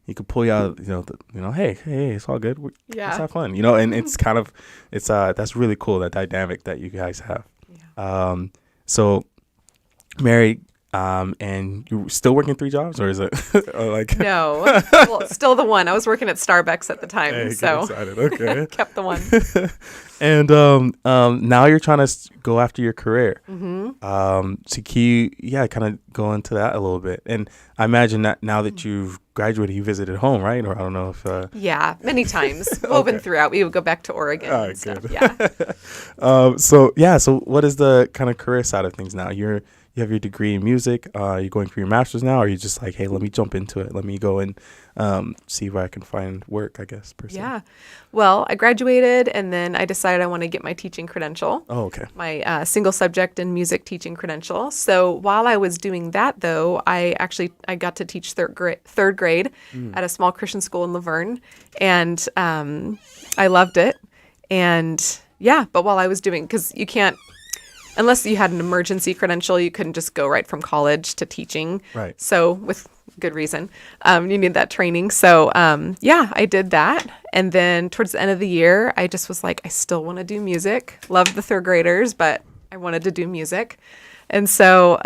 He could pull you out, hey, it's all good. Let's have fun, and it's kind of, that's really cool, that dynamic that you guys have. Yeah. So married, and you're still working 3 jobs, or is it like? No, well, still the one. I was working at Starbucks at the time, Hey, so get excited. Okay. kept the one. And now you're trying to go after your career. So can you, kind of go into that a little bit? And I imagine that now that you've graduated, you visited home, right? Or I don't know if. Yeah, many times woven throughout. We would go back to Oregon All and right, stuff. good. Yeah. So what is the kind of career side of things now? You have your degree in music. You're going for your master's now, or are you just like, hey, let me jump into it. Let me go and see where I can find work, I guess, per se. Yeah. Well, I graduated and then I decided I want to get my teaching credential. Oh, okay. My single subject in music teaching credential. So while I was doing that, though, I got to teach third grade at a small Christian school in Laverne, and I loved it. And yeah, but while I was doing, because you can't, unless you had an emergency credential, you couldn't just go right from college to teaching. Right. So with good reason, you need that training. So yeah, I did that. And then towards the end of the year, I just was like, I still want to do music. Loved the third graders, but I wanted to do music. And so,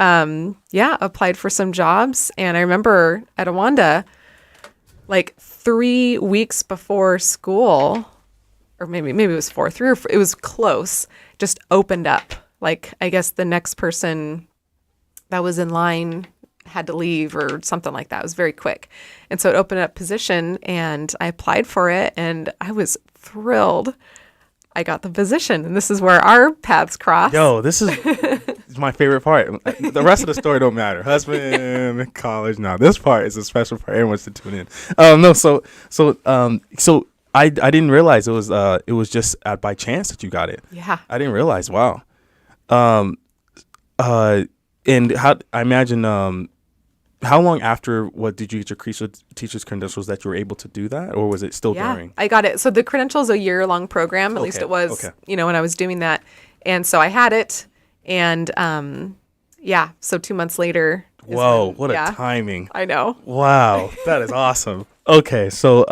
yeah, applied for some jobs. And I remember at Awanda, like 3 weeks before school, or maybe it was 4, 3 or 4, it was close, just opened up. Like, I guess the next person that was in line had to leave or something like that. It was very quick. And so it opened up position and I applied for it and I was thrilled. I got the position and this is where our paths crossed. Yo, this is my favorite part. The rest of the story don't matter. Husband, college. No, this part is a special part. Everyone should tune in. So I didn't realize it was just by chance that you got it. Yeah. I didn't realize. Wow. And how I imagine how long after did you get your teacher's credentials that you were able to do that, or was it still during? I got it. So the credential is a year-long program. At least it was, when I was doing that. And so I had it, and Yeah. So 2 months later. Whoa, what a timing. I know. Wow, that is awesome. Okay, so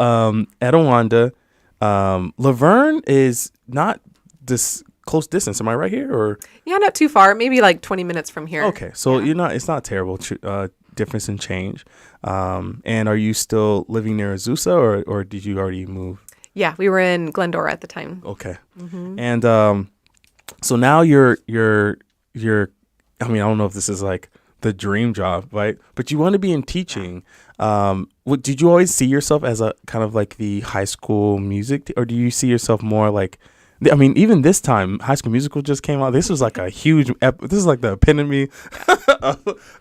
Etowanda, Laverne is not this close distance. Am I right here? Or Yeah, not too far. Maybe like 20 minutes from here. okay, so Yeah. it's not terrible difference in change. And are you still living near Azusa, or did you already move? Yeah, we were in Glendora at the time. Okay, and so now you're. I mean, I don't know if this is like the dream job, right? But you want to be in teaching. Did you always see yourself as a kind of like the high school music, or do you see yourself more like? I mean, even this time, High School Musical just came out. This was like a huge. This is like the epitome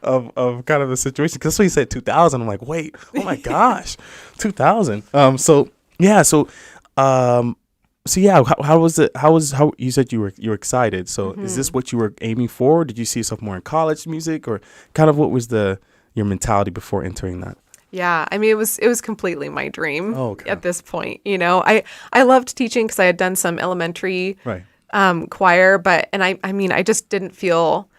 of kind of the situation. Because that's what you said, 2000. I'm like, wait, oh my gosh, 2000. So yeah, so yeah, how was it? How you said you were excited? So is this what you were aiming for? Did you see yourself more in college music, or kind of what was your mentality before entering that? Yeah, I mean, it was completely my dream Okay. at this point. You know, I loved teaching because I had done some elementary Right. choir, I mean, I just didn't feel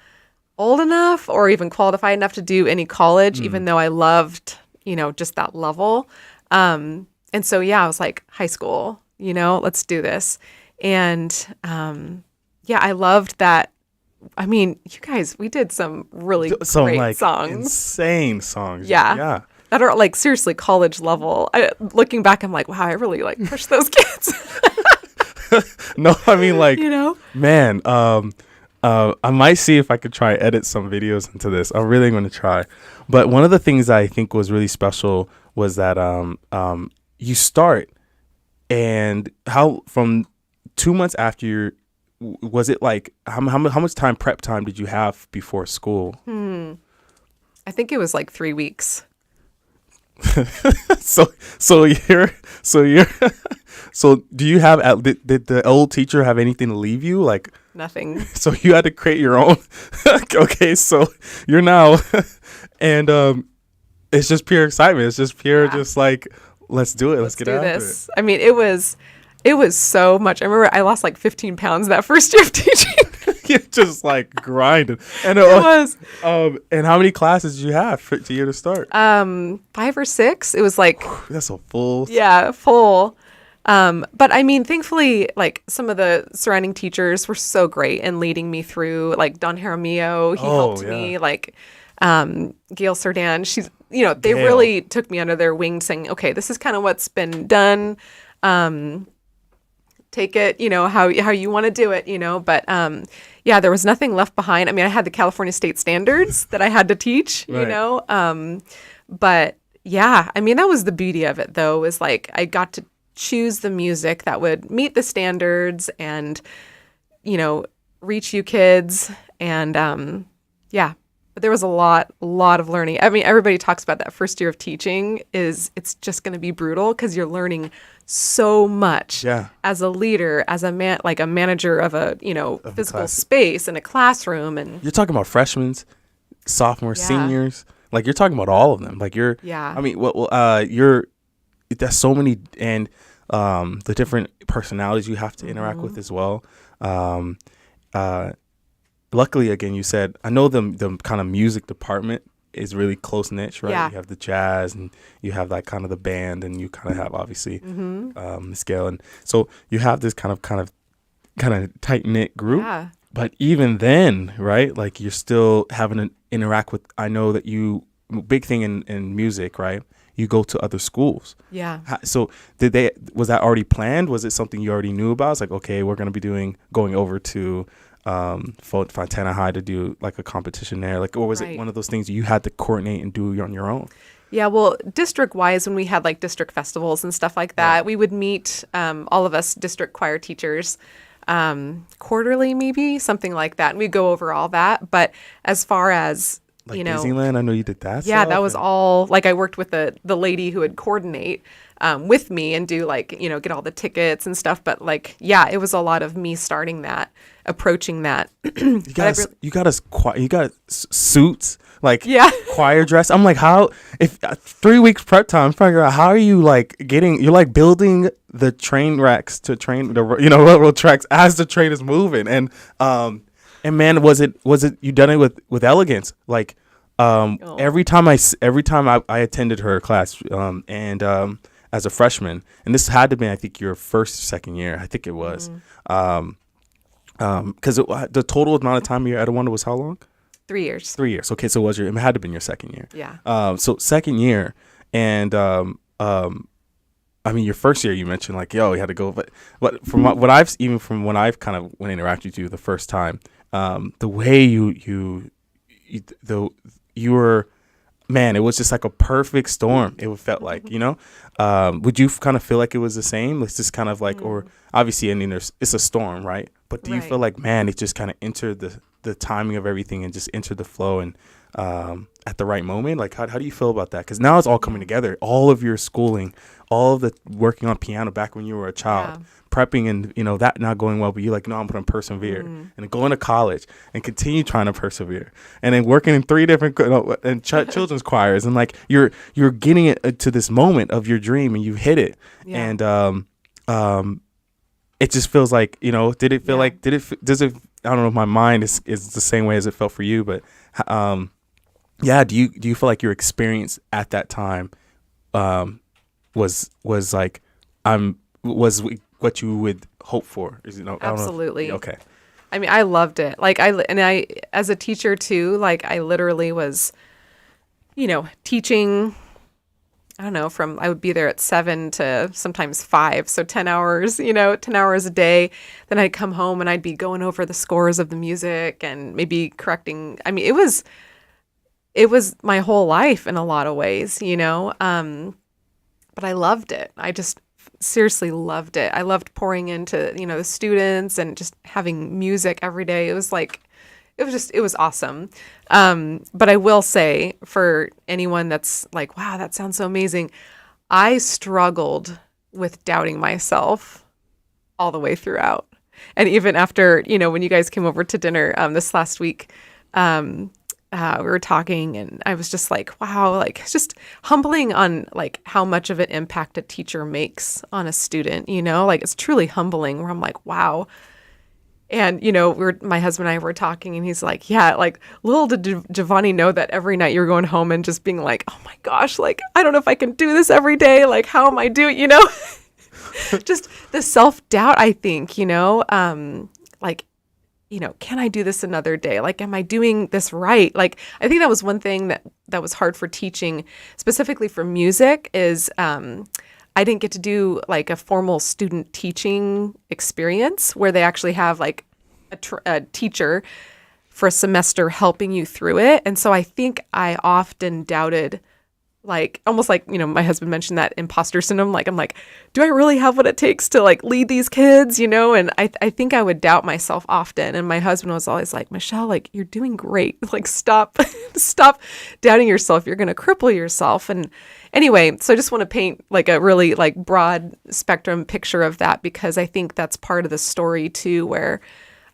old enough or even qualified enough to do any college, even though I loved, just that level. And so, yeah, I was like, high school, let's do this. And yeah, I loved that. I mean, you guys, we did some really great like songs. Insane songs. Yeah. Yeah. That are like seriously college level. Looking back, I'm like, wow, I really like pushed those kids. No, I mean like, man, I might see if I could try edit some videos into this. I'm really going to try. But one of the things I think was really special was that you start, and how from 2 months after was it like how much prep time did you have before school? I think it was like 3 weeks. So do you have did the old teacher have anything to leave you, like Nothing. so you had to create your own? Okay, so you're now and it's just pure excitement, it's just pure just like let's do it, let's get after this. I mean, it was so much. I remember I lost like 15 pounds that first year of teaching. You're just like grinding. And It was. And how many classes did you have to year to start? 5 or 6. It was like That's a full. Yeah, full. But I mean, thankfully, like some of the surrounding teachers were so great in leading me through. Like Don Jaramillo, he helped me. Like Gail Serdan, she's they Gail. really took me under their wing, saying, "Okay, this is kind of what's been done. Take it, how you want to do it, But yeah, there was nothing left behind. I mean, I had the California State Standards that I had to teach, Right. But yeah, I mean, that was the beauty of it, though, is like I got to choose the music that would meet the standards and, reach you kids. And yeah, but there was a lot of learning. I mean, everybody talks about that first year of teaching it's just going to be brutal because you're learning so much as a leader, as a man, like a manager of a, physical space in a classroom. And You're talking about freshmen, sophomores, seniors. Like you're talking about all of them. Like I mean, there's so many, and the different personalities you have to interact with as well. Luckily, again, you said, I know the kind of music department is really close niche, right? Yeah. You have the jazz, and you have like kind of the band, and you kind of have obviously the scale, and so you have this kind of tight knit group. Yeah. But even then, right? Like you're still having to interact with. I know that big thing in music, right? You go to other schools. Yeah. So was that already planned? Was it something you already knew about? It's like, okay, we're going to be going over to Fontana High to do like a competition there, like, or was it one of those things you had to coordinate and do on your own? Yeah, well, district wise, when we had like district festivals and stuff like that, we would meet all of us district choir teachers quarterly, maybe something like that, and we'd go over all that. But as far as like Disneyland, I know you did that. Yeah, that was all. Like I worked with the lady who would coordinate with me and do like get all the tickets and stuff. But like it was a lot of me starting that, approaching that. You got suits, like choir dress. I'm like, how if 3 weeks prep time, figure out how are you like you're like building the train racks to train the railroad tracks as the train is moving, and And man, was it you done it with elegance? Like every time I attended her class and as a freshman, and this had to be I think your first or second year. I think it was. Because the total amount of time you're at Wonder was how long? 3 years. 3 years. Okay, so it had to have been your second year. Yeah. So second year, and I mean your first year you mentioned like yo you had to go, but from what I've when I've kind of when I interacted with you the first time, the way you were. Man, it was just like a perfect storm. It felt like, you know. Would you kind of feel like it was the same? It's just kind of like, or obviously, I mean, it's a storm, right? But do you feel like, man, it just kind of entered the timing of everything and just entered the flow and at the right moment? Like, how do you feel about that? Because now it's all coming together. All of your schooling, all of the working on piano back when you were a child, prepping and, you know, that not going well, but you're like, no, I'm going to persevere and going to college and continue trying to persevere. And then working in 3 different children's choirs. And like, you're getting it to this moment of your dream and you hit it. Yeah. And it just feels like, you know, does it, I don't know if my mind is the same way as it felt for you, but do you feel like your experience at that time was like, was what you would hope for? Is, you know, absolutely. Okay. I mean, I loved it. Like I as a teacher too, like I literally was, you know, teaching, I don't know, I would be there at 7 to sometimes 5. So 10 hours, you know, 10 hours a day. Then I'd come home and I'd be going over the scores of the music and maybe correcting. I mean, it was my whole life in a lot of ways, you know? But I loved it. I just seriously loved it. I loved pouring into, you know, the students and just having music every day. It was awesome. But I will say for anyone that's like, wow, that sounds so amazing. I struggled with doubting myself all the way throughout. And even after, you know, when you guys came over to dinner this last week, we were talking and I was just like, wow, like it's just humbling on like how much of an impact a teacher makes on a student, you know, like it's truly humbling where I'm like, wow. And, you know, my husband and I were talking and he's like, yeah, like little did Jovonni know that every night you were going home and just being like, oh my gosh, like, I don't know if I can do this every day. Like, how am I doing, you know, just the self-doubt, I think, you know, like, you know, can I do this another day? Like, am I doing this right? Like, I think that was one thing that was hard for teaching, specifically for music, is I didn't get to do like a formal student teaching experience where they actually have like a teacher for a semester helping you through it. And so I think I often doubted, like almost like, you know, my husband mentioned that imposter syndrome. Like, I'm like, do I really have what it takes to like lead these kids, you know? And I think I would doubt myself often. And my husband was always like, Michelle, like, you're doing great. Like, stop doubting yourself. You're going to cripple yourself. And anyway, so I just want to paint like a really like broad spectrum picture of that, because I think that's part of the story too, where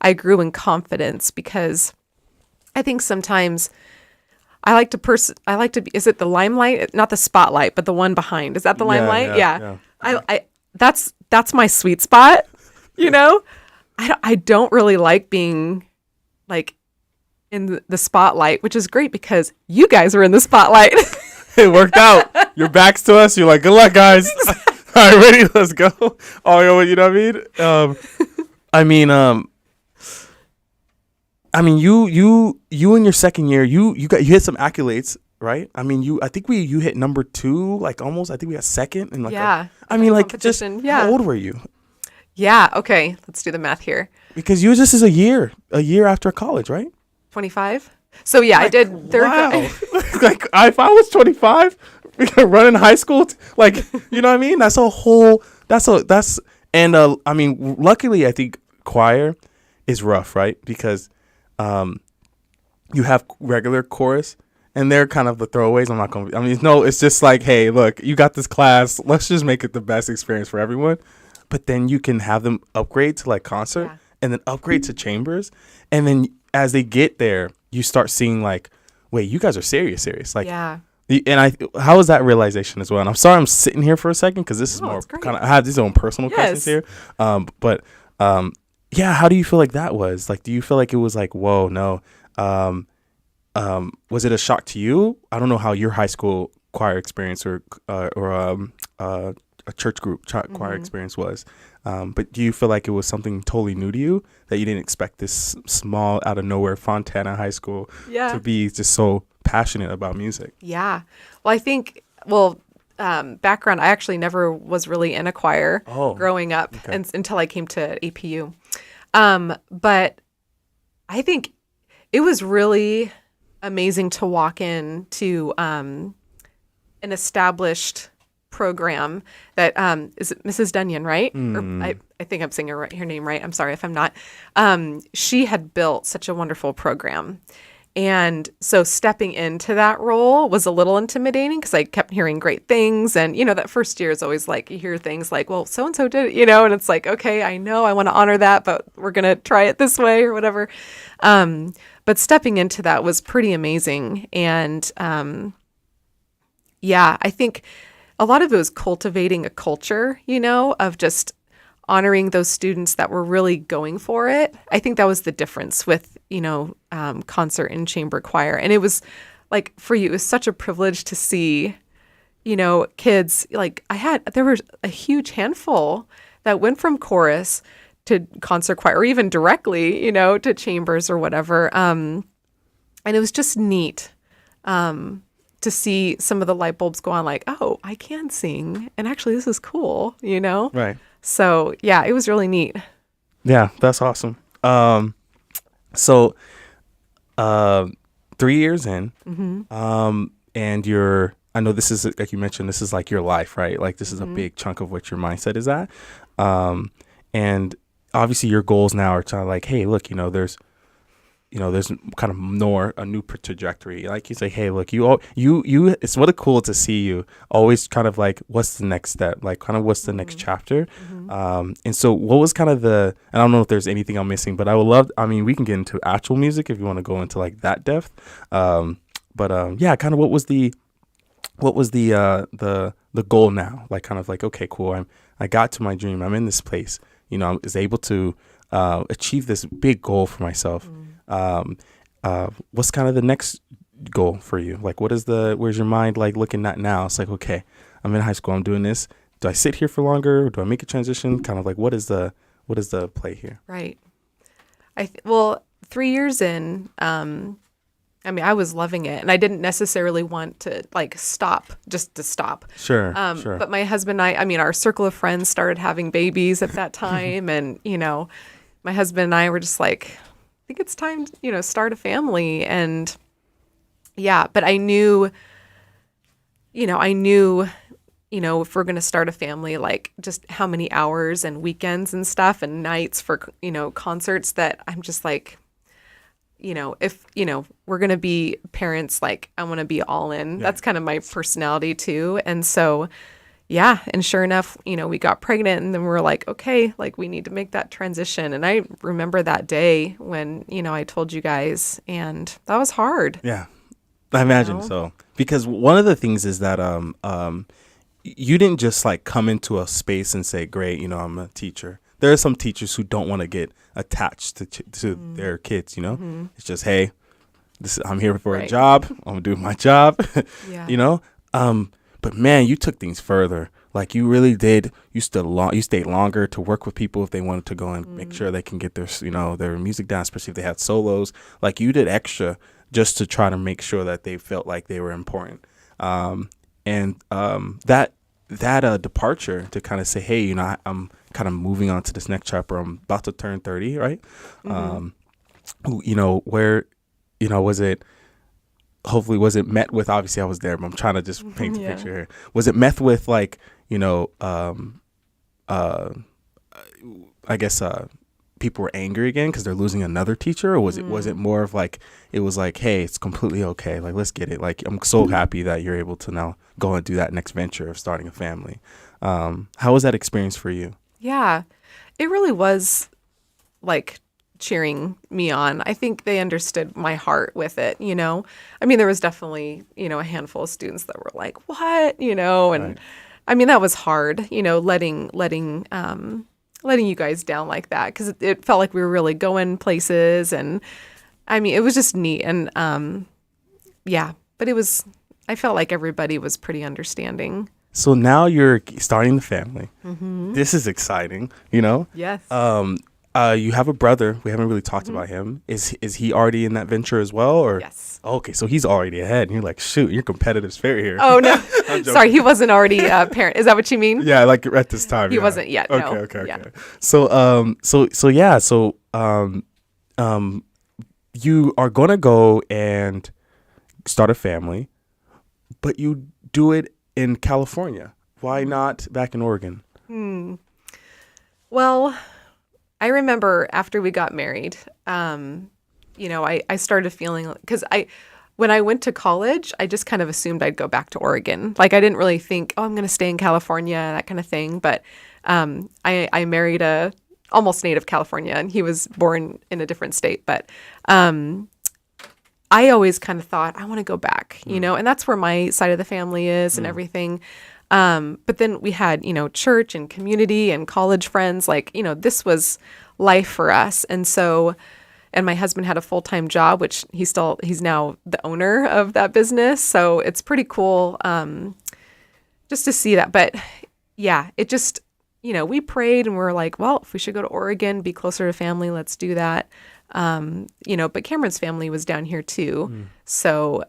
I grew in confidence, because I think sometimes I like to be, is it the limelight? Not the spotlight, but the one behind. Is that the limelight? Yeah. That's my sweet spot, you know? I don't really like being like in the spotlight, which is great because you guys were in the spotlight. It worked out. Your back's to us. You're like, good luck, guys. Exactly. All right, ready? Let's go. Oh, you know what I mean? I mean, you in your second year, you hit some accolades, right? I mean, I think you hit number 2, like almost. I think we got second, and like how old were you? Yeah. Okay. Let's do the math here. Because you just is a year after college, right? 25. So yeah, like, I did third. Wow. Like if I was 25, running high school, like you know what I mean? I mean, luckily I think choir is rough, right? Because you have regular chorus and they're kind of the throwaways. It's just like, hey, look, you got this class. Let's just make it the best experience for everyone. But then you can have them upgrade to like concert and then upgrade to chambers. And then as they get there, you start seeing like, wait, you guys are serious. Like, yeah. And how was that realization as well? And I'm sorry I'm sitting here for a second because this is more kind of, I have these own personal questions here. But yeah, how do you feel like that was? Like, do you feel like it was like, whoa, no? Was it a shock to you? I don't know how your high school choir experience or a church group choir experience was. But do you feel like it was something totally new to you that you didn't expect this small out of nowhere Fontana High School to be just so passionate about music? Yeah. Well, I think, background, I actually never was really in a choir growing up until I came to APU. But I think it was really amazing to walk into an established program that is it Mrs. Dunyan, right? Or I think I'm saying her name right. I'm sorry if I'm not. She had built such a wonderful program. And so stepping into that role was a little intimidating because I kept hearing great things. And, that first year is always like, you hear things like, well, so-and-so did it, and it's like, okay, I know I want to honor that, but we're going to try it this way or whatever. But stepping into that was pretty amazing. And I think a lot of it was cultivating a culture, of just honoring those students that were really going for it. I think that was the difference with, concert and chamber choir. And it was like, for you, it was such a privilege to see, kids like there was a huge handful that went from chorus to concert choir or even directly, to chambers or whatever. And it was just neat to see some of the light bulbs go on like, oh, I can sing. And actually, this is cool, Right. So, yeah, it was really neat. Yeah, that's awesome. So 3 years in, and I know this is, like you mentioned, this is like your life, right? Like this is a big chunk of what your mindset is at. And obviously your goals now are to like, hey, look, there's kind of a new trajectory. Like you say, hey, look, you, it's what a cool to see you always kind of like, what's the next step? Like kind of what's the next chapter? And so what was kind of and I don't know if there's anything I'm missing, but we can get into actual music if you want to go into like that depth. Kind of what was the goal now? Like kind of like, okay, cool. I got to my dream. I'm in this place, I was able to achieve this big goal for myself. What's kind of the next goal for you? Like, where's your mind like looking at now? It's like, okay, I'm in high school. I'm doing this. Do I sit here for longer? Do I make a transition? Kind of like, what is the play here? Right. 3 years in, I was loving it and I didn't necessarily want to like stop just to stop. Sure. But my husband and I, our circle of friends started having babies at that time. And, my husband and I were just like, I think it's time to, start a family. And but I knew, if we're going to start a family, like just how many hours and weekends and stuff and nights for, concerts that I'm just like, if, we're going to be parents, like I want to be all in. That's kind of my personality too. And so, and sure enough, we got pregnant and then we were like, okay, like we need to make that transition. And I remember that day when, I told you guys and that was hard. Yeah, I imagine so. Because one of the things is that you didn't just like come into a space and say, great, I'm a teacher. There are some teachers who don't want to get attached to their kids, It's just, hey, I'm here for a job. I'm going to do my job, But man, you took things further. Like you really did. You stayed longer to work with people if they wanted to go and make sure they can get their, their music down, especially if they had solos. Like you did extra just to try to make sure that they felt like they were important. That departure to kind of say, hey, I'm kind of moving on to this next chapter. I'm about to turn 30, right? Hopefully was it met with, obviously I was there, but I'm trying to just paint the picture here. Was it met with like, I guess people were angry again because they're losing another teacher? Or was it more of like, it was like, hey, it's completely okay. Like, let's get it. Like, I'm so happy that you're able to now go and do that next venture of starting a family. How was that experience for you? Yeah, it really was like cheering me on. I think they understood my heart with it, there was definitely, a handful of students that were like, what, and right. That was hard, letting letting you guys down like that, because it felt like we were really going places, and I mean, it was just neat. And yeah, but I felt like everybody was pretty understanding. So now you're starting the family. This is exciting, you know? Yes. You have a brother. We haven't really talked about him. Is he already in that venture as well? Or Yes. Okay, so he's already ahead. And you're like, shoot, you're competitive spirit here. Oh, no. Sorry, he wasn't already a parent. Is that what you mean? Yeah, like at this time. He yeah. wasn't yet. No. Okay. Yeah. So you are gonna go and start a family, but you do it in California. Why not back in Oregon? Well, I remember after we got married, I started feeling, because when I went to college, I just kind of assumed I'd go back to Oregon. Like, I didn't really think, I'm going to stay in California, that kind of thing. But I married a almost native California, and he was born in a different state. But I always kind of thought, I want to go back, and that's where my side of the family is and everything. But then we had, church and community and college friends, like, this was life for us. And so, and my husband had a full-time job, which he's now the owner of that business. So it's pretty cool, just to see that. But yeah, it just, we prayed and we're like, well, if we should go to Oregon, be closer to family, let's do that. But Cameron's family was down here too. So,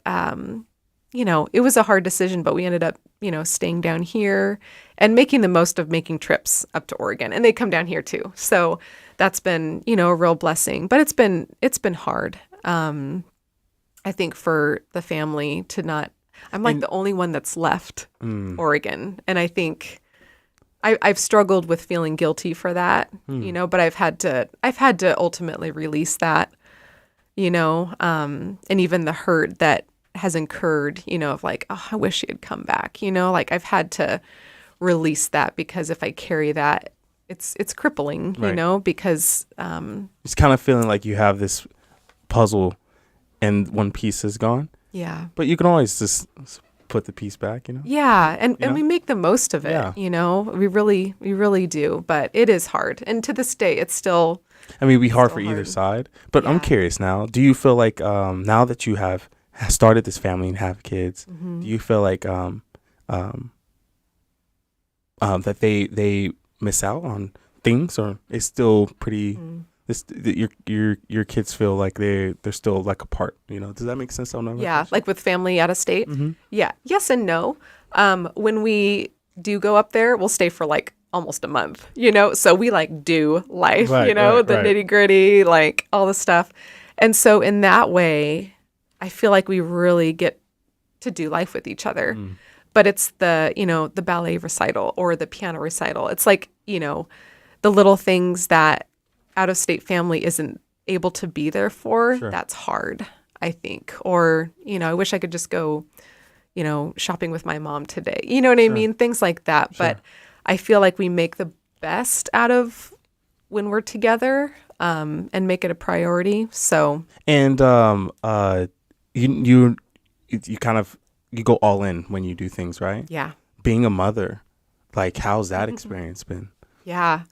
it was a hard decision, but we ended up, staying down here and making the most of making trips up to Oregon, and they come down here too. So that's been, a real blessing, but it's been hard. I think for the family to not, I'm like the only one that's left Oregon. And I think I've struggled with feeling guilty for that, but I've had to ultimately release that, and even the hurt that has incurred, of like, oh, I wish he had come back, like I've had to release that, because if I carry that, it's crippling, right. Because it's kind of feeling like you have this puzzle and one piece is gone. Yeah. But you can always just put the piece back, Yeah, and we make the most of it, we really do, but it is hard. And to this day, it's still it'd be hard for either side. But yeah. I'm curious now, do you feel like now that you have started this family and have kids, do you feel like that they miss out on things, or it's still pretty your kids feel like they're still like a part, does that make sense? Yeah, like with family out of state. Yeah, yes and no. When we do go up there, we'll stay for like almost a month, so we like do life, the nitty gritty, like all the stuff. And so in that way, I feel like we really get to do life with each other. But it's the ballet recital or the piano recital. It's like, the little things that out-of-state family isn't able to be there for. Sure. That's hard, I think. Or, I wish I could just go, shopping with my mom today. You know what I mean? Things like that. Sure. But I feel like we make the best out of when we're together, and make it a priority. So. And you kind of, you go all in when you do things, right? Yeah. Being a mother, like, how's that experience been? Yeah.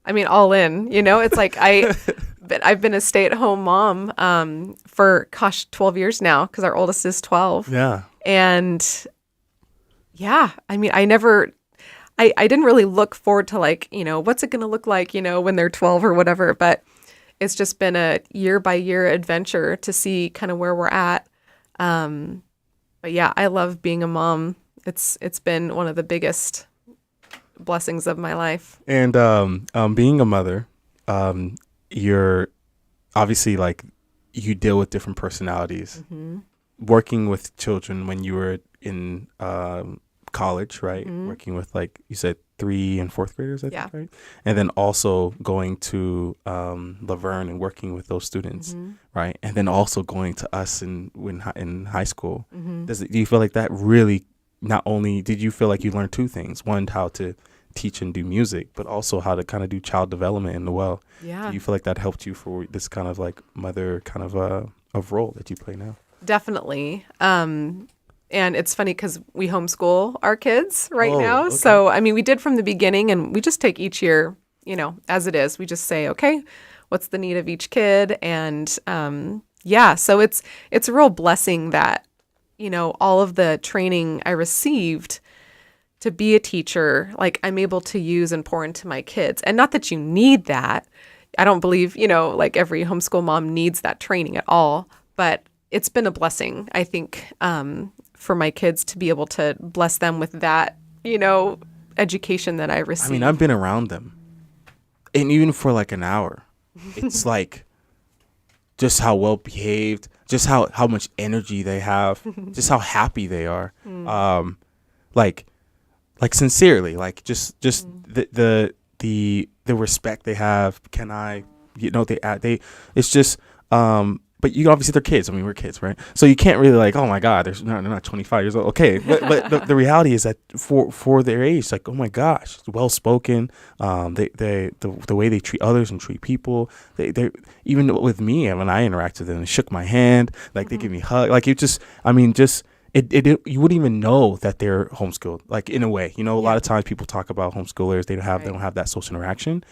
I mean, all in, it's like I've been a stay-at-home mom for 12 years now, because our oldest is 12. Yeah. And yeah, I mean, I didn't really look forward to like, what's it going to look like, when they're 12 or whatever, but it's just been a year by year adventure to see kind of where we're at. But yeah, I love being a mom. It's been one of the biggest blessings of my life. And being a mother, you're obviously like, you deal with different personalities. Working with children when you were in college, right? Working with, like you said, 3 and 4th graders, I think, right? And then also going to Laverne and working with those students, right? And then also going to us in high school. Do you feel like that really, not only did you feel like you learned 2 things? One, how to teach and do music, but also how to kind of do child development in the well. Yeah. Do you feel like that helped you for this kind of like mother kind of role that you play now? Definitely. And it's funny because we homeschool our kids now. Okay. So, I mean, we did from the beginning, and we just take each year as it is. We just say, okay, what's the need of each kid? And so it's a real blessing that, all of the training I received to be a teacher, like I'm able to use and pour into my kids. And not that you need that. I don't believe, like every homeschool mom needs that training at all, but it's been a blessing, I think, for my kids to be able to bless them with that, education that I received. I mean, I've been around them, and even for like an hour, it's like just how well behaved, just how much energy they have, just how happy they are. Like sincerely, like just the respect they have. It's just but you obviously they're kids. I mean, we're kids, right? So you can't really like, oh my God, they're not 25 years old. Okay, but the reality is that for their age, like, oh my gosh, well spoken. The way they treat others and treat people. They even with me when I interact with them, they shook my hand, like they give me a hug. Like you just you wouldn't even know that they're homeschooled. Like in a way, a lot of times people talk about homeschoolers, they don't have that social interaction.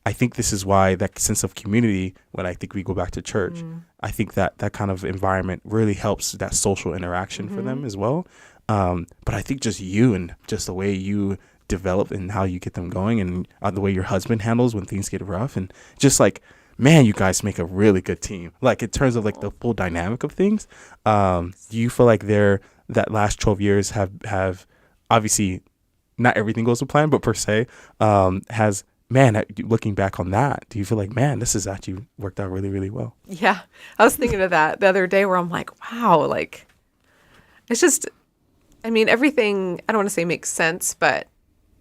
I think this is why that sense of community, when I think we go back to church, I think that kind of environment really helps that social interaction for them as well. But I think just you and just the way you develop and how you get them going and the way your husband handles when things get rough and just like, man, you guys make a really good team. Like in terms of like the full dynamic of things, do you feel like that last 12 years have obviously not everything goes to plan, but per se has, man, looking back on that, do you feel like, man, this has actually worked out really, really well? Yeah. I was thinking of that the other day where I'm like, wow, like it's just, I mean, everything, I don't want to say makes sense, but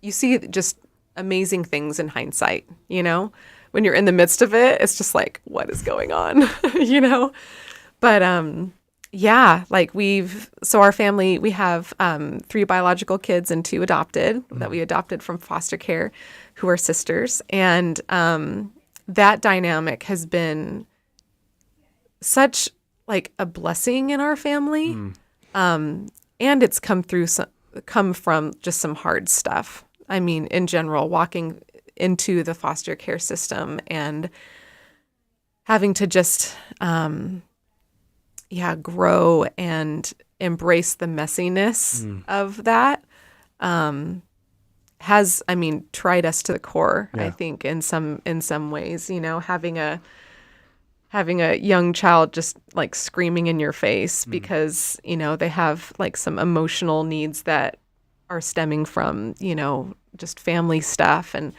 you see just amazing things in hindsight, when you're in the midst of it, it's just like, what is going on, But like our family, we have 3 biological kids and 2 adopted that we adopted from foster care who are sisters. And that dynamic has been such like a blessing in our family. And it's come from just some hard stuff. I mean, in general, walking into the foster care system and having to just, grow and embrace the messiness of that, has, tried us to the core, I think, in some ways, having a young child just like screaming in your face because, they have like some emotional needs that are stemming from, just family stuff and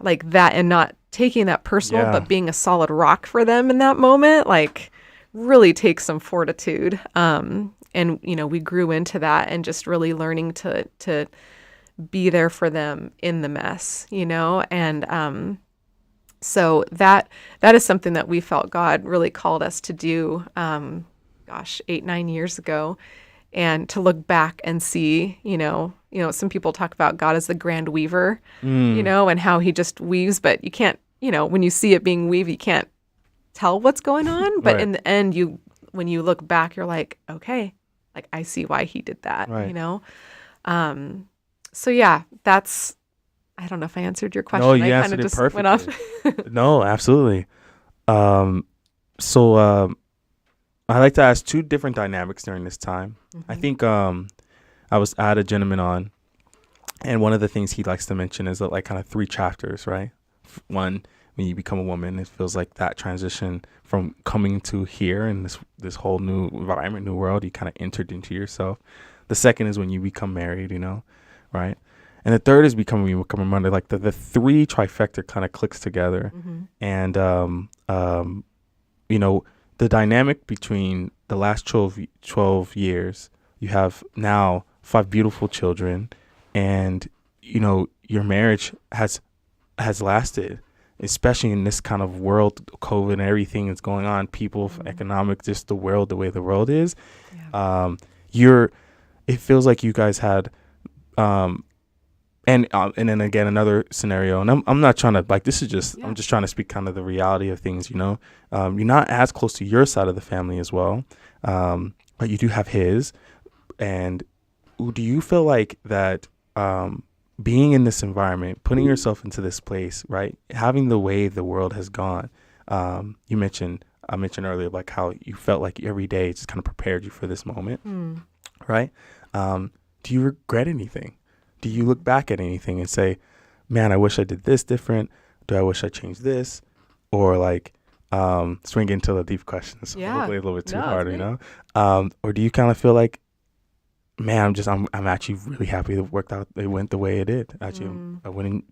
like that, and not taking that personal, but being a solid rock for them in that moment, like really takes some fortitude. And, we grew into that and just really learning to be there for them in the mess, and, so that is something that we felt God really called us to do, 8-9 years ago, and to look back and see, some people talk about God as the grand weaver, and how he just weaves, but you can't, when you see it being weaved, you can't tell what's going on. But in the end, when you look back, you're like, okay, like I see why he did that, So that's, I don't know if I answered your question. No, you answered it perfectly. Went off. No, absolutely. So I like to ask 2 different dynamics during this time. I think I had a gentleman on, and one of the things he likes to mention is like kind of 3 chapters, right? One, when you become a woman, it feels like that transition from coming to here in this whole new environment, new world, you kind of entered into yourself. The second is when you become married, right? And the third is when you become a mother. Like the 3 trifecta kind of clicks together. And, the dynamic between the last 12 years, you have now 5 beautiful children, and, your marriage has lasted, especially in this kind of world, COVID and everything that's going on, people, economic, just the world, the way the world is. It feels like you guys had, and then again, another scenario, and I'm not trying to like, this is just, I'm just trying to speak kind of the reality of things, you're not as close to your side of the family as well. But you do have his. And do you feel like that, being in this environment, putting yourself into this place, right? Having the way the world has gone. I mentioned earlier, like how you felt like every day just kind of prepared you for this moment, right? Do you regret anything? Do you look back at anything and say, man, I wish I did this different? Do I wish I changed this? Or like, swing into the deep questions, hopefully a little bit too hard, you know? Or do you kind of feel like, man, I'm actually really happy it went the way it did. Actually, I wouldn't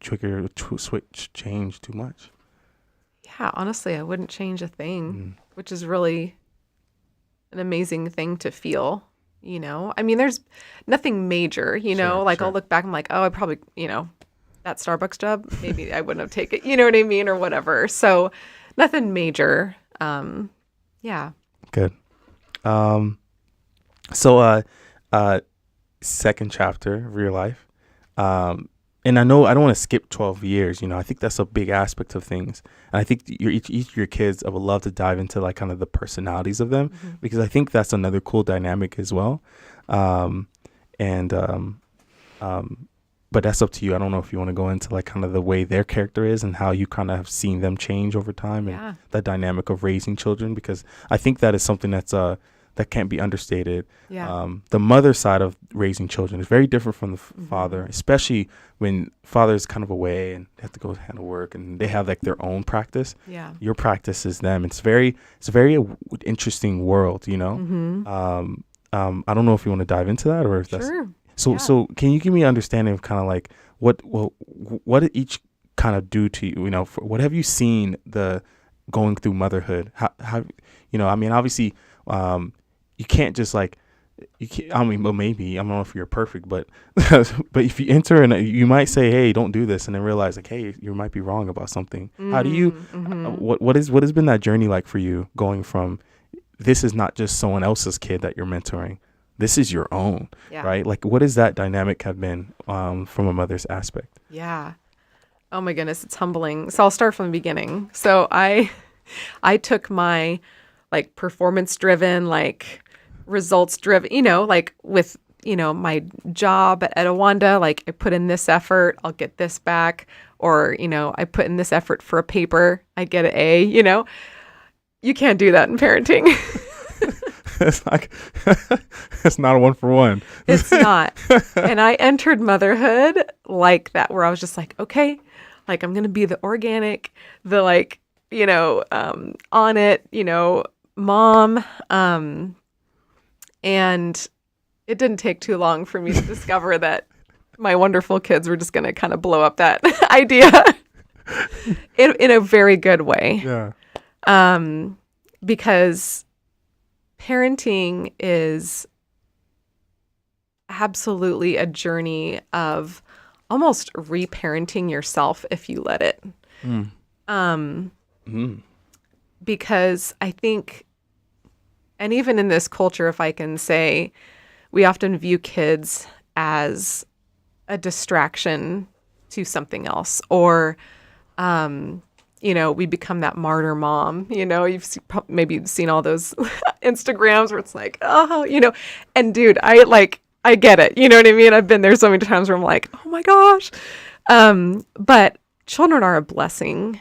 change too much. Yeah, honestly, I wouldn't change a thing, which is really an amazing thing to feel, you know? I mean, there's nothing major, you know? Like, I'll look back, I'm like, oh, I probably, you know, that Starbucks job, maybe I wouldn't have taken it, you know what I mean? Or whatever. So nothing major. Yeah. Good. So, second chapter of your life. And I know I don't want to skip 12 years, you know, I think that's a big aspect of things. And I think each of your kids, I would love to dive into like kind of the personalities of them, because I think that's another cool dynamic as well. But that's up to you. I don't know if you want to go into like kind of the way their character is and how you kind of have seen them change over time and the dynamic of raising children, because I think that is something that's that can't be understated. The mother side of raising children is very different from the father, especially when father's kind of away and they have to go handle work and they have like their own practice. Your practice is them. It's a very interesting world, you know? I don't know if you want to dive into that or if that's so can you give me an understanding of kind of like what did each kind of do to you, you know, what have you seen the going through motherhood? How you know, I mean, obviously, you can't just like, I mean, well, maybe, I don't know if you're perfect, but but if you enter and you might say, hey, don't do this, and then realize like, hey, you might be wrong about something. How do you, what has been that journey like for you, going from, this is not just someone else's kid that you're mentoring, this is your own, right? Like, what is that dynamic have been from a mother's aspect? Yeah. Oh my goodness, it's humbling. So I'll start from the beginning. So I took my like performance driven, like results driven, you know, like with, you know, my job at Etowanda, like I put in this effort, I'll get this back. Or, you know, I put in this effort for a paper, I get an A, you know. You can't do that in parenting. It's not a 1-for-1. It's not. And I entered motherhood like that, where I was just like, okay, like I'm going to be the organic, the like, you know, on it, you know, mom. And it didn't take too long for me to discover that my wonderful kids were just going to kind of blow up that idea in a very good way. Yeah. Because parenting is absolutely a journey of almost reparenting yourself if you let it. Because I think, and even in this culture, if I can say, we often view kids as a distraction to something else, or, you know, we become that martyr mom. You know, maybe seen all those Instagrams where it's like, oh, you know, and dude, I get it. You know what I mean? I've been there so many times where I'm like, oh my gosh. But children are a blessing.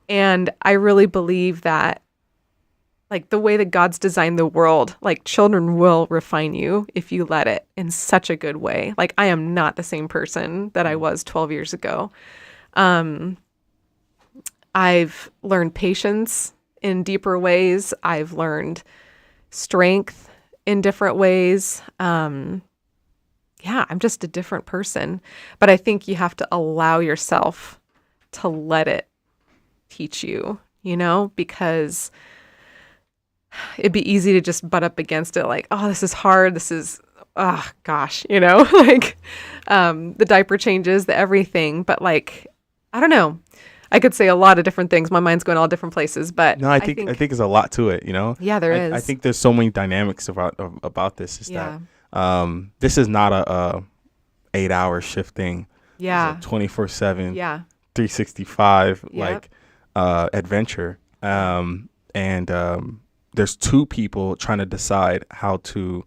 And I really believe that, like, the way that God's designed the world, like, children will refine you if you let it, in such a good way. Like, I am not the same person that I was 12 years ago. I've learned patience in deeper ways. I've learned strength in different ways. I'm just a different person. But I think you have to allow yourself to let it teach you, you know, because it'd be easy to just butt up against it, like, oh, this is hard. This is, oh, gosh, you know, like the diaper changes, the everything. But like, I don't know. I could say a lot of different things. My mind's going all different places, but no, I think there's a lot to it, you know? Yeah, there is. I think there's so many dynamics about this, is that this is not a 8-hour shift thing. Yeah. 24/7. Yeah. 365 like adventure. And there's two people trying to decide how to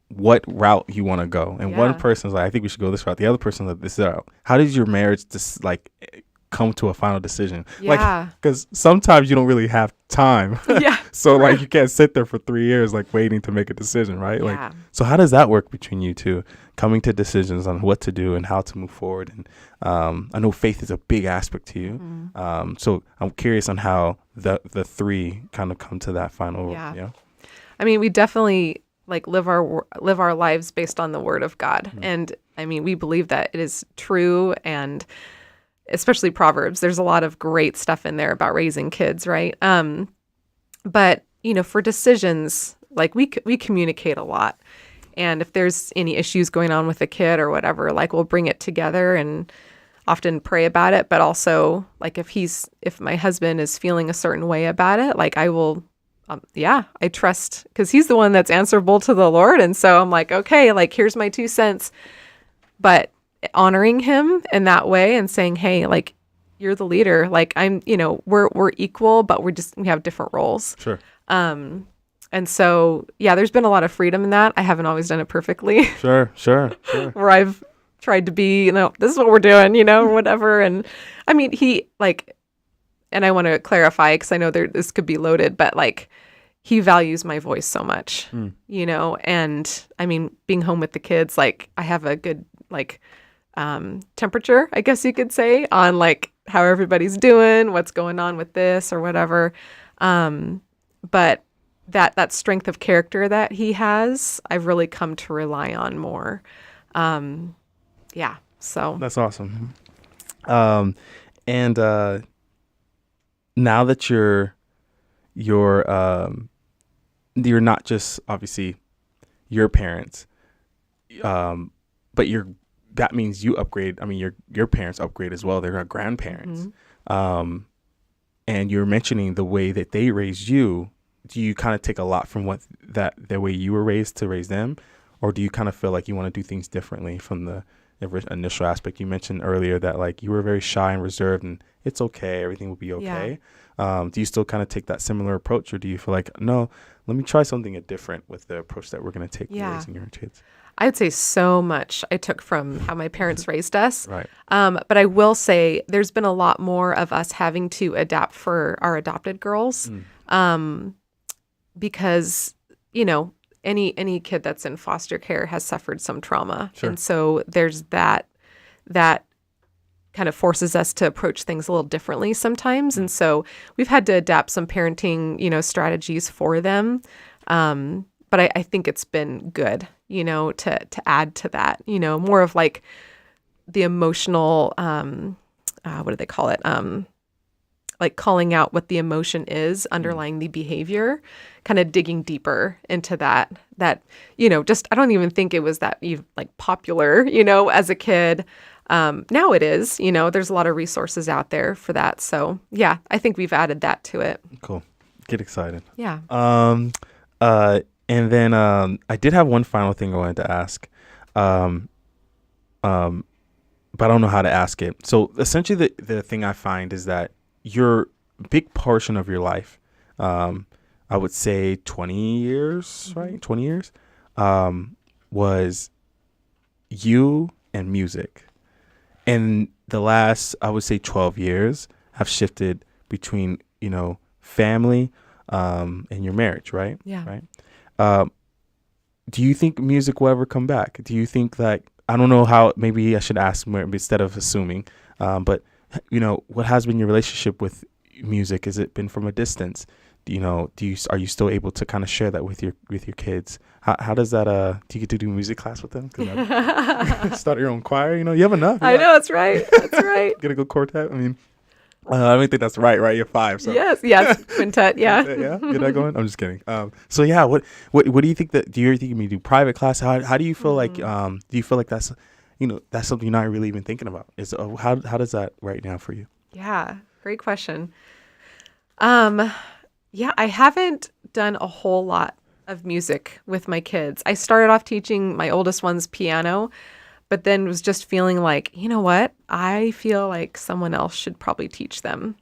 what route you want to go. And one Yeah. person's like, I think we should go this route. The other person's like, this route. How did your marriage just like come to a final decision? Like, Yeah. because sometimes you don't really have time. Yeah. So like you can't sit there for 3 years like waiting to make a decision, right? Like, Yeah. so how does that work between you two, coming to decisions on what to do and how to move forward? And I know faith is a big aspect to you. So I'm curious on how the three kind of come to that final. Yeah. I mean, we definitely like live our lives based on the word of God. And I mean, we believe that it is true, and especially Proverbs, there's a lot of great stuff in there about raising kids, right? But for decisions, like we communicate a lot. And if there's any issues going on with the kid or whatever, like we'll bring it together and often pray about it. But also, like if my husband is feeling a certain way about it, like I will, I trust, because he's the one that's answerable to the Lord. And so I'm like, okay, like here's my 2 cents. But honoring him in that way and saying, hey, like you're the leader, like I'm, we're equal, but we have different roles. Sure. And so, there's been a lot of freedom in that. I haven't always done it perfectly. Sure. Where I've tried to be, this is what we're doing, or whatever. And I mean, he like, and I want to clarify because I know this could be loaded, but like he values my voice so much, and I mean, being home with the kids, like I have a good like temperature, I guess you could say, on like how everybody's doing, what's going on with this or whatever. But that strength of character that he has, I've really come to rely on more. So That's awesome. And now that you're not just obviously your parents, but that means you upgrade. I mean, your parents upgrade as well. They're our grandparents. And you're mentioning the way that they raised you. Do you kind of take a lot from the way you were raised to raise them? Or do you kind of feel like you want to do things differently from the initial aspect? You mentioned earlier that like you were very shy and reserved and it's okay. Everything will be okay. Do you still kind of take that similar approach, or do you feel like, no, let me try something different with the approach that we're going to take in raising your kids? I would say so much I took from how my parents raised us. Right. But I will say there's been a lot more of us having to adapt for our adopted girls. Because, any kid that's in foster care has suffered some trauma. Sure. And so there's that kind of forces us to approach things a little differently sometimes. And so we've had to adapt some parenting, strategies for them. But I think it's been good, to add to that, more of like the emotional, what do they call it? Like calling out what the emotion is underlying the behavior, kind of digging deeper into that, just, I don't even think it was that even like popular, as a kid. Now it is, there's a lot of resources out there for that. So I think we've added that to it. Cool. Get excited. Yeah. And then I did have one final thing I wanted to ask, but I don't know how to ask it. So essentially the thing I find is that your big portion of your life, I would say 20 years, right? 20 years, was you and music. And the last, I would say 12 years have shifted between, family, and your marriage, right? Yeah. Right. Do you think music will ever come back? Do you think that, I don't know how, maybe I should ask more instead of assuming, but what has been your relationship with music? Has it been from a distance? Are you still able to kind of share that with your kids? How does that, do you get to do music class with them? Start your own choir, you have enough. I know, that's right. That's right. Get a good quartet. I mean, I don't think that's right? You're 5. So. Yes. Quintet. Yeah. Yeah. Get that going? I'm just kidding. So yeah, what do you think do you think you do private class? How do you feel like, do you feel like that's, that's something you're not really even thinking about? How does that right now for you? Yeah. Great question. I haven't done a whole lot of music with my kids. I started off teaching my oldest one's piano, but then was just feeling like, you know what? I feel like someone else should probably teach them.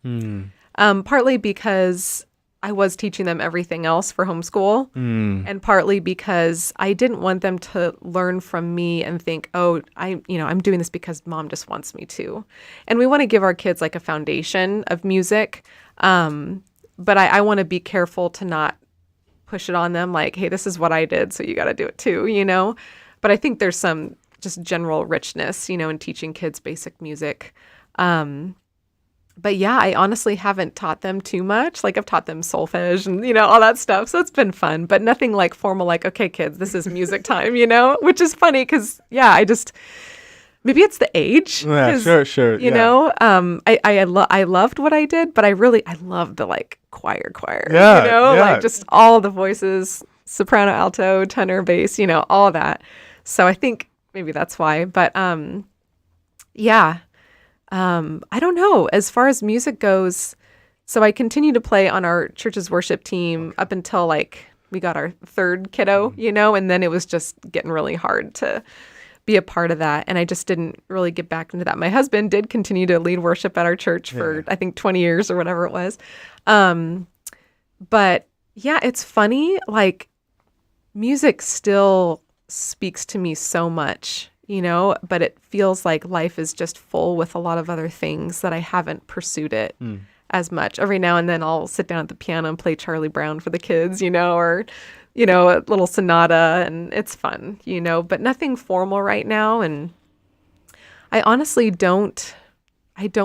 Partly because I was teaching them everything else for homeschool, and partly because I didn't want them to learn from me and think, oh, I'm doing this because mom just wants me to. And we want to give our kids like a foundation of music, but I want to be careful to not push it on them like, hey, this is what I did, so you got to do it too, But I think there's some just general richness, in teaching kids basic music. But yeah, I honestly haven't taught them too much. Like I've taught them solfege and, all that stuff. So it's been fun, but nothing like formal, like, okay, kids, this is music time, which is funny because, maybe it's the age. Yeah, sure. I loved what I did, but I loved the like choir, yeah. like just all the voices, soprano, alto, tenor, bass, all that. So I think maybe that's why, but I don't know. As far as music goes, so I continued to play on our church's worship team up until like we got our third kiddo, and then it was just getting really hard to be a part of that. And I just didn't really get back into that. My husband did continue to lead worship at our church for, I think, 20 years or whatever it was. But yeah, it's funny. Like music still speaks to me so much. But it feels like life is just full with a lot of other things that I haven't pursued it as much. Every now and then I'll sit down at the piano and play Charlie Brown for the kids, or, a little sonata, and it's fun, but nothing formal right now. And I honestly don't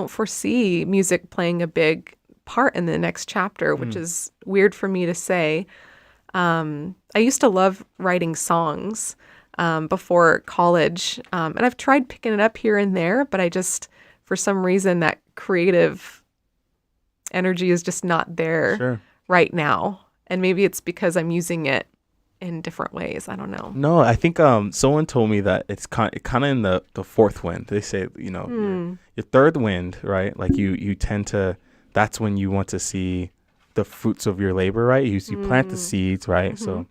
foresee music playing a big part in the next chapter, which is weird for me to say. I used to love writing songs before college. And I've tried picking it up here and there, but I just, for some reason, that creative energy is just not there right now. And maybe it's because I'm using it in different ways. I don't know. No, I think someone told me that it's kind of in the fourth wind. They say, your third wind, right? Like you tend to, that's when you want to see the fruits of your labor, right? You plant the seeds, right? Mm-hmm. So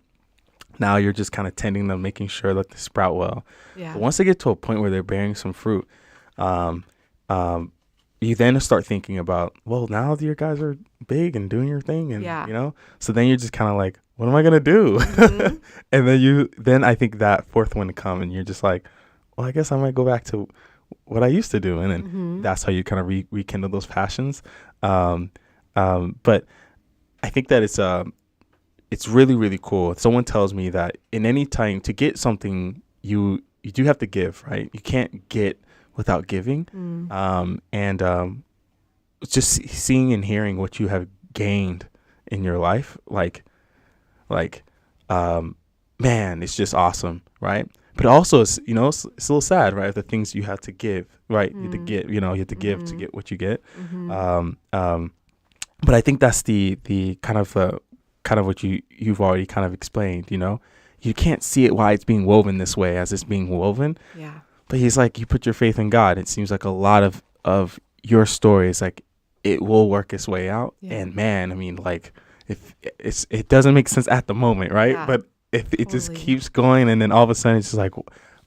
now you're just kind of tending them, making sure that they sprout well. Yeah. But once they get to a point where they're bearing some fruit, you then start thinking about, well, now your guys are big and doing your thing, and so then you're just kind of like, what am I gonna do? Mm-hmm. And then I think that fourth one to come, and you're just like, well, I guess I might go back to what I used to do, and then that's how you kind of rekindle those passions. But I think that it's really, really cool. Someone tells me that in any time to get something, you do have to give, right? You can't get without giving. Just seeing and hearing what you have gained in your life, man, it's just awesome, right? But also, it's a little sad, right? The things you have to give, right? You have to get, you have to give to get what you get. But I think that's the kind of what you've already kind of explained. You can't see it why it's being woven this way as it's being woven. Yeah. But he's like, you put your faith in God. It seems like a lot of your story is like it will work its way out. Yeah. And man, I mean, like if it doesn't make sense at the moment, right? Yeah. But if it just keeps going, and then all of a sudden it's just like,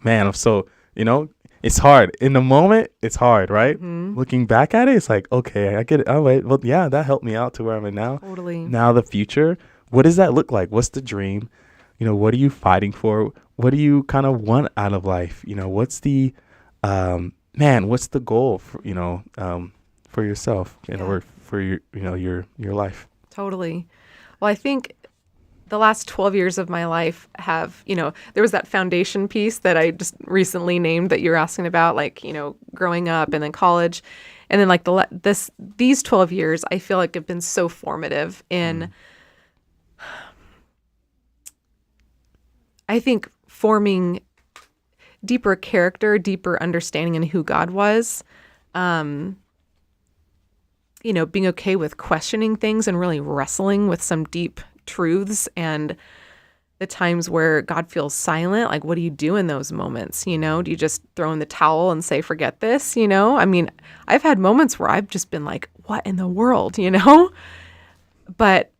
man, I'm so it's hard in the moment. It's hard, right? Mm-hmm. Looking back at it, it's like, okay, I get it. Oh wait, well, yeah, that helped me out to where I'm at now. Totally. Now the future, what does that look like? What's the dream? What are you fighting for? What do you kind of want out of life? What's the what's the goal for yourself or for your life? Totally. Well, I think the last 12 years of my life have, there was that foundation piece that I just recently named that you're asking about, like, growing up and then college. And then like these 12 years, I feel like have been so formative in, I think, forming deeper character, deeper understanding in who God was, being okay with questioning things and really wrestling with some deep truths, and the times where God feels silent. Like, what do you do in those moments? Do you just throw in the towel and say, forget this? I mean, I've had moments where I've just been like, what in the world, But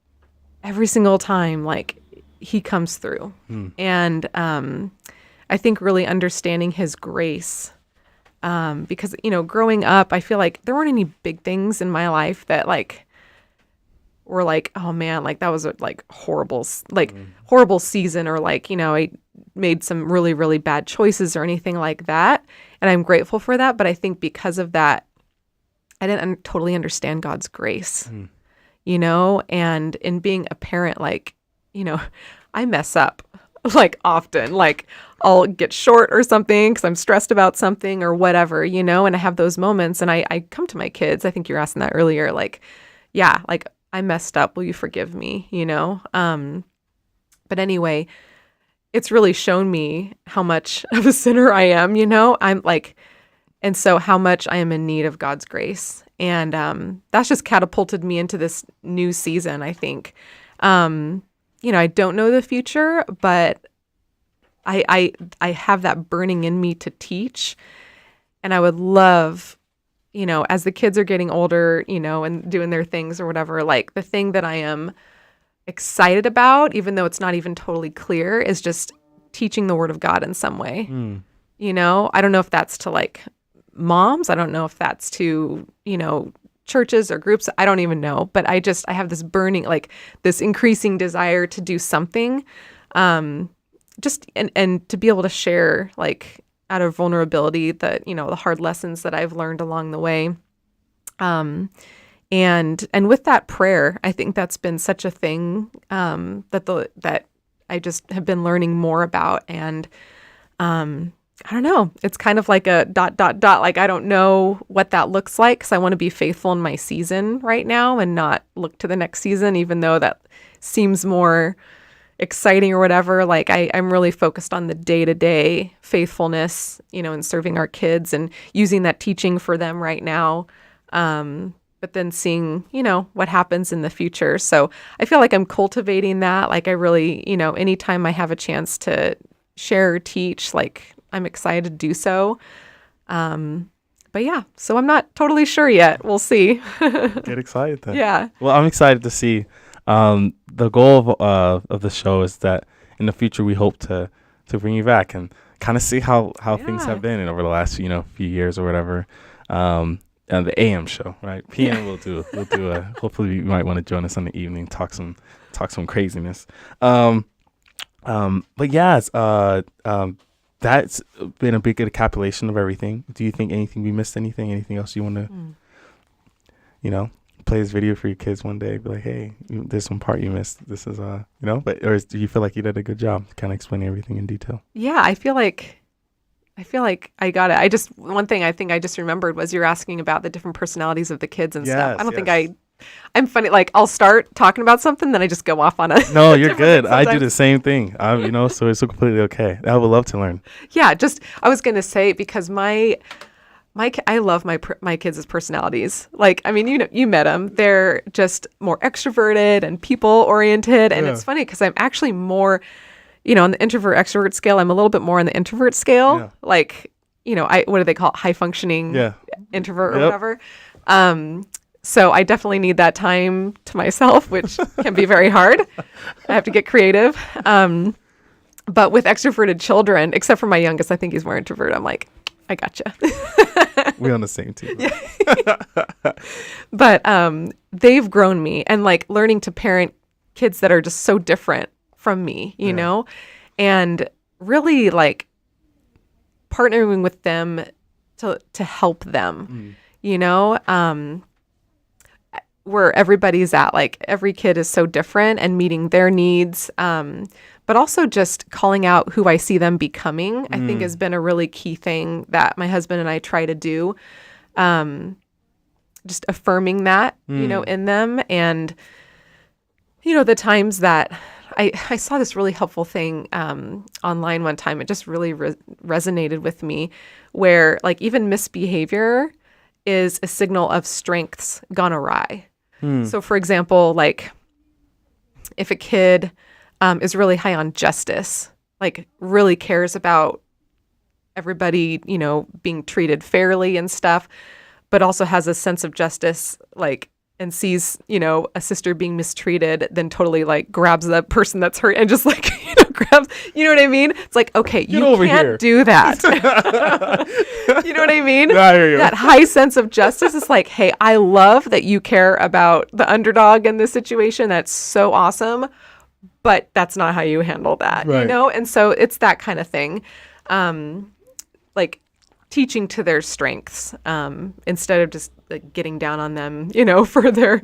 every single time, like, he comes through. And I think really understanding his grace, because, growing up, I feel like there weren't any big things in my life that, like, were like, oh man, like that was a like horrible season, or like, I made some really, really bad choices or anything like that. And I'm grateful for that. But I think because of that, I didn't totally understand God's grace, and in being a parent, like, I mess up like often, like I'll get short or something because I'm stressed about something or whatever, and I have those moments, and I come to my kids. I think you were asking that earlier. Like, yeah, like I messed up. Will you forgive me? But anyway, it's really shown me how much of a sinner I am, I'm like, and so how much I am in need of God's grace. And that's just catapulted me into this new season, I think. I don't know the future, but I have that burning in me to teach. And I would love, as the kids are getting older, and doing their things or whatever, like the thing that I am excited about, even though it's not even totally clear, is just teaching the Word of God in some way. I don't know if that's to like moms. I don't know if that's to, churches or groups. I don't even know. But I have this burning, like this increasing desire to do something, just and to be able to share, like out of vulnerability, the hard lessons that I've learned along the way. And with that prayer, I think that's been such a thing that I just have been learning more about. And I don't know. It's kind of like a ... Like, I don't know what that looks like because I want to be faithful in my season right now and not look to the next season, even though that seems more exciting or whatever. Like, I'm really focused on the day-to-day faithfulness, and serving our kids and using that teaching for them right now. But then seeing, what happens in the future. So I feel like I'm cultivating that. Like, I really, anytime I have a chance to share or teach, like, I'm excited to do so. But yeah, so I'm not totally sure yet. We'll see. Get excited then. Yeah. Well, I'm excited to see. The goal of the show is that in the future we hope to bring you back and kind of see how things have been over the last few years or whatever. The AM show, right? PM we'll do a. Hopefully you might want to join us on the evening, talk some craziness. But yeah, that's been a big recapitulation of everything. Do you think we missed anything else you want to, play this video for your kids one day? Be like, hey, there's some part you missed. This is, but or do you feel like you did a good job kind of explaining everything in detail? Yeah, I feel like I got it. One thing I think I just remembered was you're asking about the different personalities of the kids and stuff. I don't think I'm funny. Like, I'll start talking about something, then I just go off on a. No, you're good. I do the same thing. So it's completely okay. I would love to learn. Yeah, I was gonna say, because I love my kids' personalities. Like, I mean, you met them. They're just more extroverted and people oriented, and it's funny because I'm actually more, on the introvert extrovert scale. I'm a little bit more on the introvert scale. Yeah. Like, what do they call it? High functioning introvert or whatever. So I definitely need that time to myself, which can be very hard. I have to get creative. But with extroverted children, except for my youngest, I think he's more introvert. I'm like, I gotcha. We're on the same team. But they've grown me, and like learning to parent kids that are just so different from me, you know, and really like partnering with them to help them, where everybody's at. Like, every kid is so different, and meeting their needs, but also just calling out who I see them becoming, I think has been a really key thing that my husband and I try to do. Just affirming that, in them. And, the times that I saw this really helpful thing online one time, it just really resonated with me, where like even misbehavior is a signal of strengths gone awry. So for example, like if a kid is really high on justice, like really cares about everybody, being treated fairly and stuff, but also has a sense of justice, like, and sees, a sister being mistreated, then totally like grabs the person that's hurt and just like, grabs, you know what I mean? It's like, okay, you over can't here. do that. You know what I mean? Yeah, I hear you. That high sense of justice is like, hey, I love that you care about the underdog in this situation. That's so awesome. But that's not how you handle that, you Right. know? And so it's that kind of thing. Like teaching to their strengths, instead of just like getting down on them, you know, for their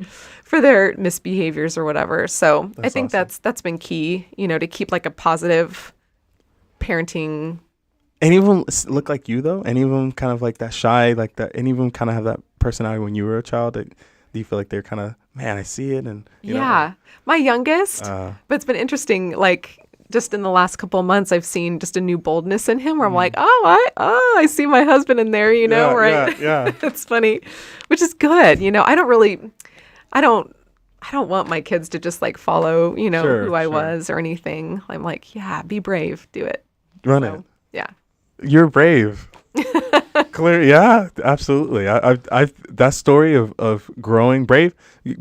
misbehaviors or whatever. So I think awesome. that's been key, you know, to keep like a positive parenting. Any of them look like you though? Any of them kind of like that shy, like that? Any of them kind of have that personality when you were a child? Do you feel like they're kind of, man, I see it, and you know, My youngest, but it's been interesting. Like just in the last couple of months, I've seen just a new boldness in him where I'm like, I see my husband in there, you know, right? Yeah. It's funny, which is good. You know, I don't want my kids to just like follow, you know, Sure, who I sure. was or anything. I'm like, yeah, be brave, do it. Run So, it. yeah. You're brave. Clear, yeah, absolutely. I that story of growing brave,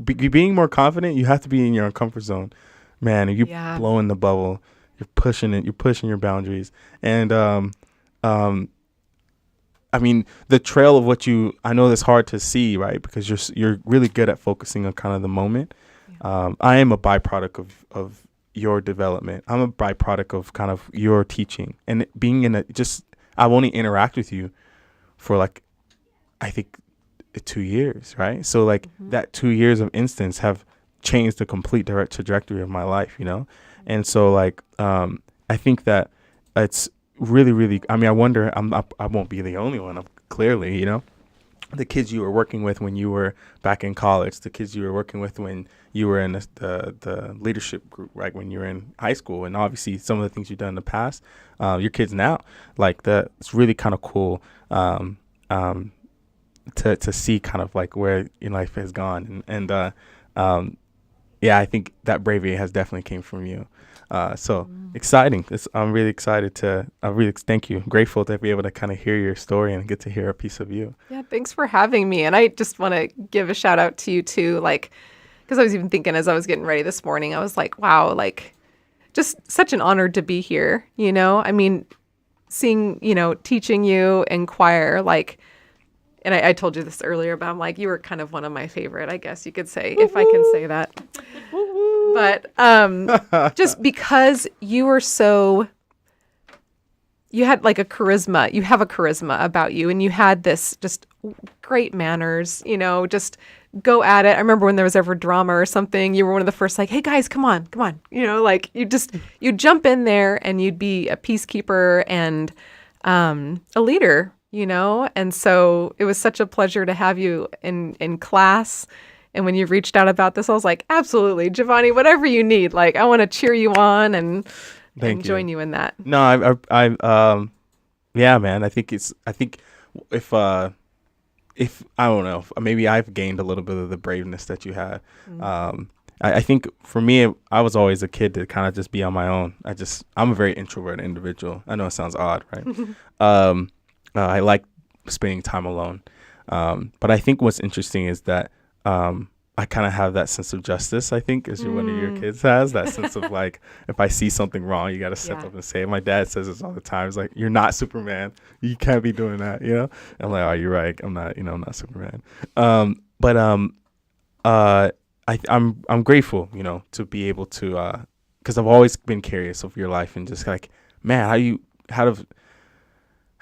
being more confident. You have to be in your own comfort zone, man. If you blowing the bubble, you're pushing it. You're pushing your boundaries, and I mean, the trail of what you. I know that's hard to see, right? Because you're really good at focusing on kind of the moment. I am a byproduct of your development. I'm a byproduct of kind of your teaching and being in I've only interacted with you for like, I think 2 years, right? So like that 2 years of instance have changed the complete direct trajectory of my life, you know? And so like, I think that it's really, really, I mean, I wonder, I won't be the only one, clearly, you know? The kids you were working with when you were back in college, the kids you were working with when you were in the leadership group, right, when you were in high school, and obviously some of the things you've done in the past, your kids now, like that, it's really kind of cool to see kind of like where your life has gone, and yeah, I think that bravery has definitely came from you. So exciting. I'm really excited thank you. Grateful to be able to kind of hear your story and get to hear a piece of you. Yeah, thanks for having me. And I just want to give a shout out to you too, like, because I was even thinking as I was getting ready this morning, I was like, wow, like just such an honor to be here, you know? I mean, seeing, you know, teaching you in choir, like, and I told you this earlier, but I'm like, you were kind of one of my favorite, I guess you could say, if I can say that. But just because you were you had like you have a charisma about you, and you had this just great manners, you know, just go at it. I remember when there was ever drama or something, you were one of the first like, hey guys, come on. You know, like you'd jump in there and you'd be a peacekeeper and a leader, you know? And so it was such a pleasure to have you in class. And when you reached out about this, I was like, absolutely, Jovonni, whatever you need. Like, I want to cheer you on and join you in that. No, yeah, man. I think if I don't know, maybe I've gained a little bit of the braveness that you had. I think for me, I was always a kid to kind of just be on my own. I'm a very introverted individual. I know it sounds odd, right? I like spending time alone. But I think what's interesting is that I kind of have that sense of justice, I think, as one of your kids has. That sense of like, if I see something wrong, you got to step up and say it. My dad says this all the time. He's like, you're not Superman. You can't be doing that, you know? I'm like, oh, you're right. I'm not Superman. But I'm grateful, you know, to be able to, because I've always been curious of your life and just like, man, how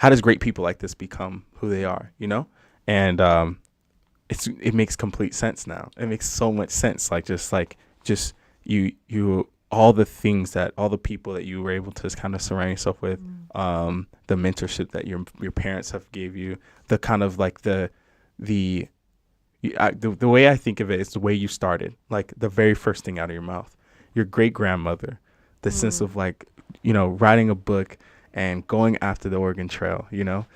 does great people like this become who they are, you know? And it makes complete sense now. It makes so much sense. Like just you all the people that you were able to kind of surround yourself with, the mentorship that your parents have gave you, the kind of like the way I think of it is the way you started, like the very first thing out of your mouth, your great grandmother, the sense of like, you know, writing a book and going after the Oregon Trail, you know,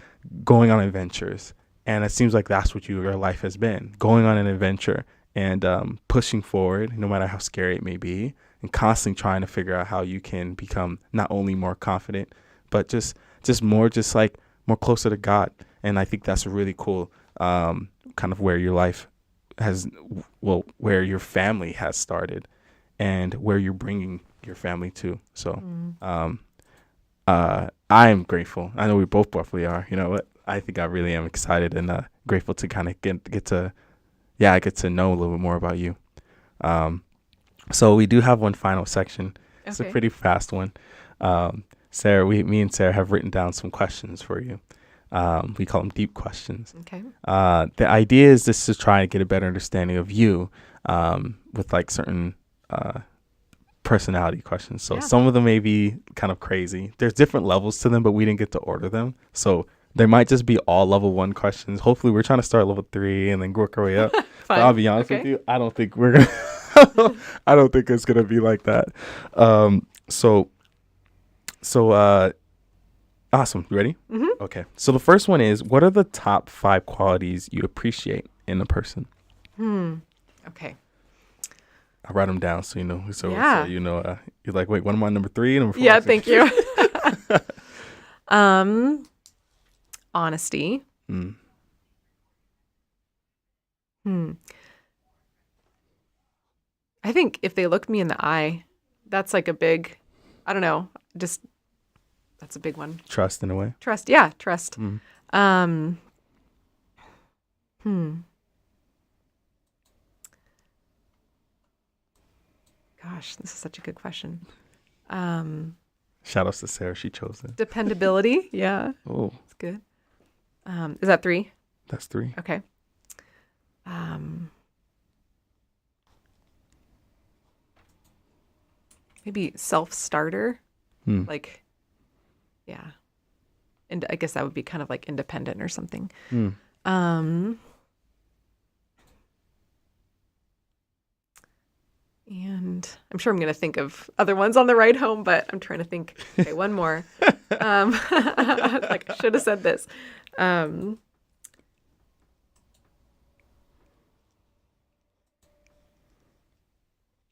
going on adventures. And it seems like that's what your life has been, going on an adventure and pushing forward, no matter how scary it may be, and constantly trying to figure out how you can become not only more confident, but just more closer to God. And I think that's really cool, kind of where your life where your family has started and where you're bringing your family too. So I am grateful. I know we both roughly are. You know what? I think I really am excited and grateful to kind of get to know a little bit more about you. So we do have one final section. It's a pretty fast one. Sarah, me and Sarah have written down some questions for you. We call them deep questions. Okay. The idea is just to try and get a better understanding of you with like certain personality questions. So some of them may be kind of crazy. There's different levels to them, but we didn't get to order them. So they might just be all level 1 questions. Hopefully we're trying to start level 3 and then work our way up. But I'll be honest with you, I don't think we're going to, I don't think it's going to be like that. So awesome. You ready? Mm-hmm. Okay. So the first one is, what are the top 5 qualities you appreciate in a person? Okay. I write them down so you know. So you know, you're like, wait, what am I, number 3, number 4? Yeah, thank you. Honesty. I think if they look me in the eye, that's like a big, I don't know, just that's a big one. Trust in a way. Trust. Yeah. Trust. Gosh, this is such a good question. Shout outs to Sarah. She chose it. Dependability. Yeah. Oh, that's good. Is that 3? That's 3. Okay. Maybe self-starter. Like, yeah. And I guess that would be kind of like independent or something. And I'm sure I'm going to think of other ones on the ride home, but I'm trying to think. Okay, one more. Like I should have said this. I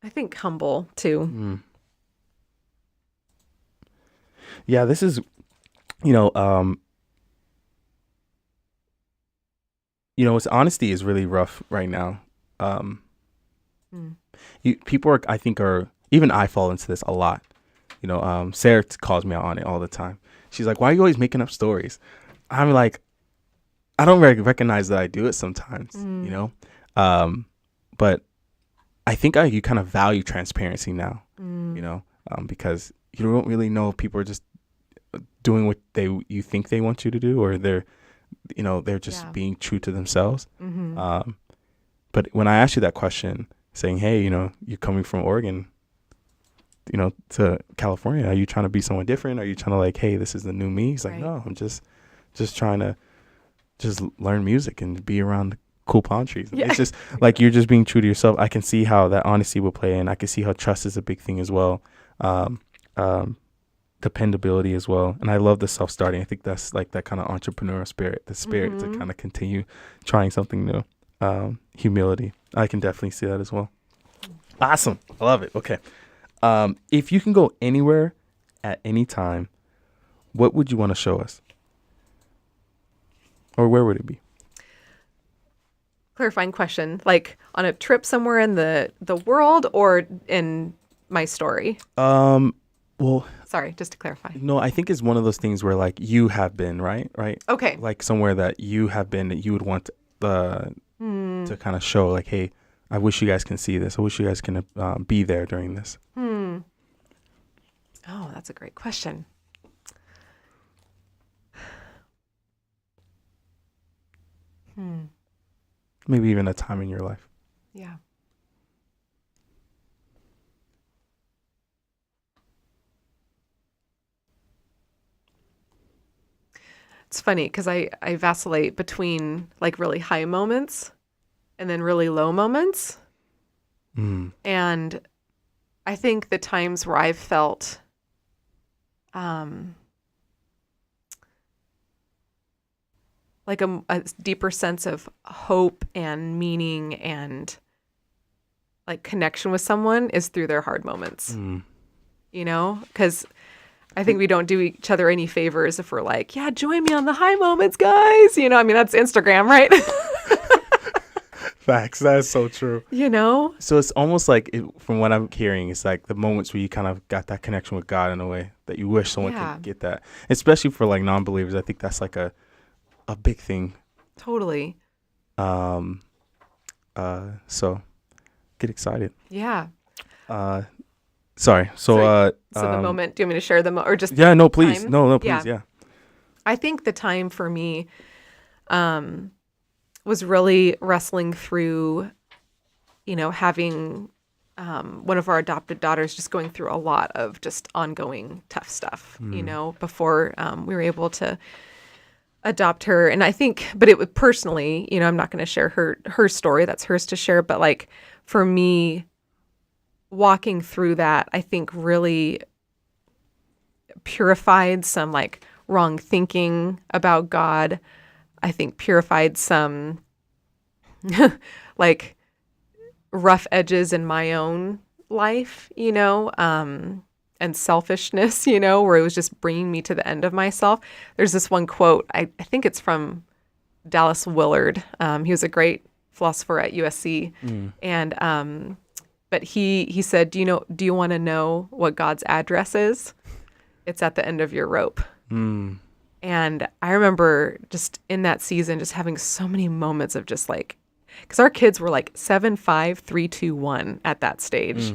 think humble too. Yeah, this is, honesty is really rough right now. People are, I think, even I fall into this a lot. Sarah calls me out on it all the time. She's like, why are you always making up stories? I'm like, I don't recognize that I do it sometimes, but I think you kind of value transparency now, because you don't really know if people are just doing what you think they want you to do, or they're just being true to themselves. But when I asked you that question, saying, hey, you're coming from Oregon, to California, are you trying to be someone different? Are you trying to like, hey, this is the new me? He's like, no, I'm just trying to just learn music and be around cool palm trees. Yeah. It's just like, you're just being true to yourself. I can see how that honesty will play, and I can see how trust is a big thing as well. Dependability as well. And I love the self-starting. I think that's like that kind of entrepreneurial spirit, the spirit to kind of continue trying something new. Humility. I can definitely see that as well. Awesome. I love it. Okay. If you can go anywhere at any time, what would you want to show us? Or where would it be? Clarifying question. Like on a trip somewhere in the world or in my story? Well, sorry, just to clarify. No, I think it's one of those things where like you have been, right? Okay. Like somewhere that you have been that you would want to kind of show like, hey, I wish you guys can see this. I wish you guys can be there during this. Oh, that's a great question. Maybe even a time in your life. Yeah. It's funny because I vacillate between like really high moments and then really low moments. And I think the times where I've felt like a deeper sense of hope and meaning and like connection with someone is through their hard moments, because I think we don't do each other any favors if we're like, yeah, join me on the high moments, guys. That's Instagram, right? Facts. That is so true. You know? So it's almost like, from what I'm hearing, it's like the moments where you kind of got that connection with God in a way that you wish someone Yeah. could get that. Especially for like non-believers. I think that's like a big thing. Totally. So get excited. Yeah. Sorry. So the moment, do you want me to share them or just yeah, no, please. time? No, please. Yeah. I think the time for me was really wrestling through, having one of our adopted daughters just going through a lot of just ongoing tough stuff, before we were able to adopt her. And I think, but it was personally, I'm not going to share her story. That's hers to share. But like for me, walking through that, I think really purified some like wrong thinking about God. I think purified some like rough edges in my own life, and selfishness, where it was just bringing me to the end of myself. There's this one quote, I think it's from Dallas Willard. He was a great philosopher at USC. And, but he said, do you want to know what God's address is? It's at the end of your rope. And I remember just in that season, just having so many moments of just like, because our kids were like 7, 5, 3, 2, 1 at that stage.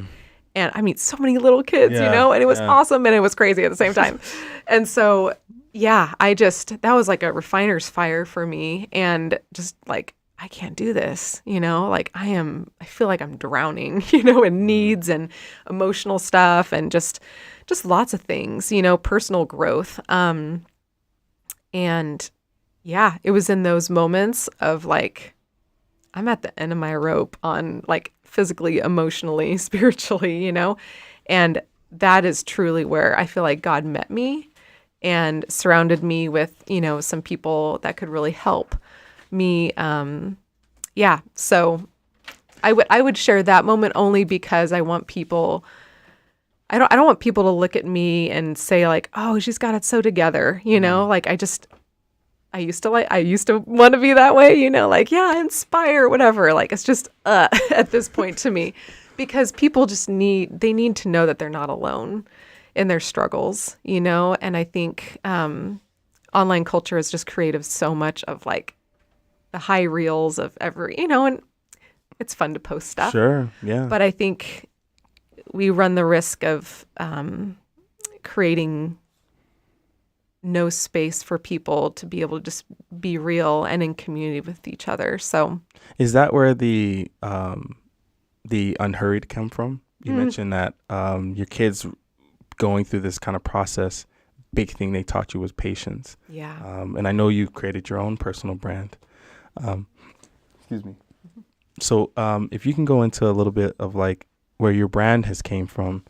And I mean, so many little kids, and it was awesome and it was crazy at the same time. And so, that was like a refiner's fire for me. And just like, I can't do this, like I feel like I'm drowning, in needs and emotional stuff and just lots of things, personal growth. And it was in those moments of like, I'm at the end of my rope on like physically, emotionally, spiritually, and that is truly where I feel like God met me and surrounded me with, some people that could really help me. So I would share that moment only because I want people, I don't want people to look at me and say like, oh, she's got it so together, like I used to want to be that way, like, yeah, inspire, whatever. Like, it's just at this point to me, because people just need to know that they're not alone in their struggles, and I think online culture has just created so much of like the high reels of every, and it's fun to post stuff. Sure, yeah. But I think we run the risk of creating no space for people to be able to just be real and in community with each other. So is that where the unhurried come from? You mentioned that your kids going through this kind of process, big thing they taught you was patience. Yeah. And I know you created your own personal brand. Excuse me. So if you can go into a little bit of like where your brand has came from,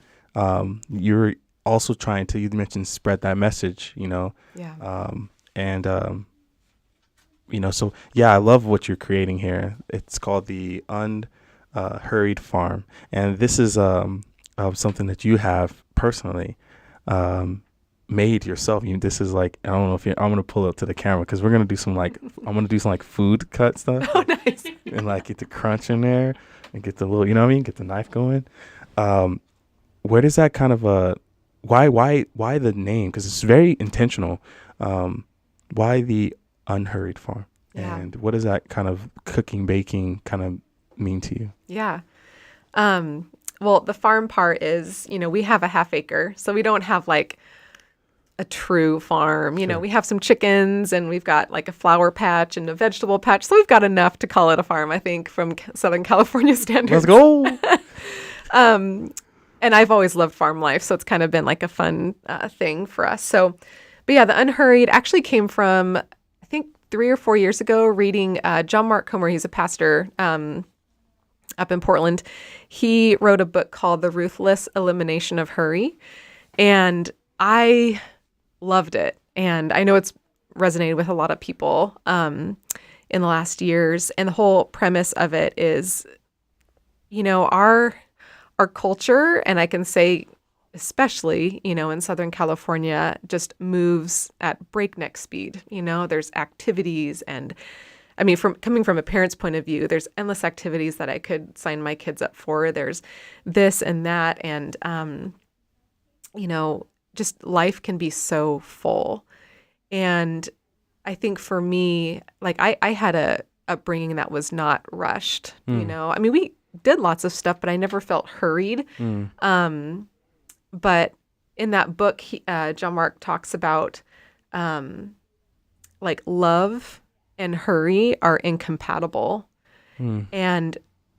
you're also trying to, you mentioned spread that message, Yeah. So I love what you're creating here. It's called the Unhurried Farm. And this is something that you have personally made yourself. This is like, I don't know if I'm going to pull up to the camera because we're going to do some like, I'm going to do some like food cut stuff. Oh, nice. And like get the crunch in there and get the little, get the knife going. Where does that kind of, why the name? Because it's very intentional. Why the Unhurried Farm? Yeah. And what does that kind of cooking, baking kind of mean to you? Yeah. Well, the farm part is, we have a half acre, so we don't have like a true farm. Sure. We have some chickens and we've got like a flower patch and a vegetable patch. So we've got enough to call it a farm, I think, from Southern California standards. Let's go. And I've always loved farm life, so it's kind of been like a fun thing for us. So, but yeah, the Unhurried actually came from, I think 3 or 4 years ago, reading John Mark Comer. He's a pastor up in Portland. He wrote a book called The Ruthless Elimination of Hurry. And I loved it. And I know it's resonated with a lot of people in the last years. And the whole premise of it is, our culture, and I can say especially, in Southern California, just moves at breakneck speed. There's activities and I mean, from coming from a parent's point of view, there's endless activities that I could sign my kids up for. There's this and that. And, just life can be so full. And I think for me, like I had a upbringing that was not rushed, I mean, we did lots of stuff, but I never felt hurried. But in that book, John Mark talks about like love and hurry are incompatible. And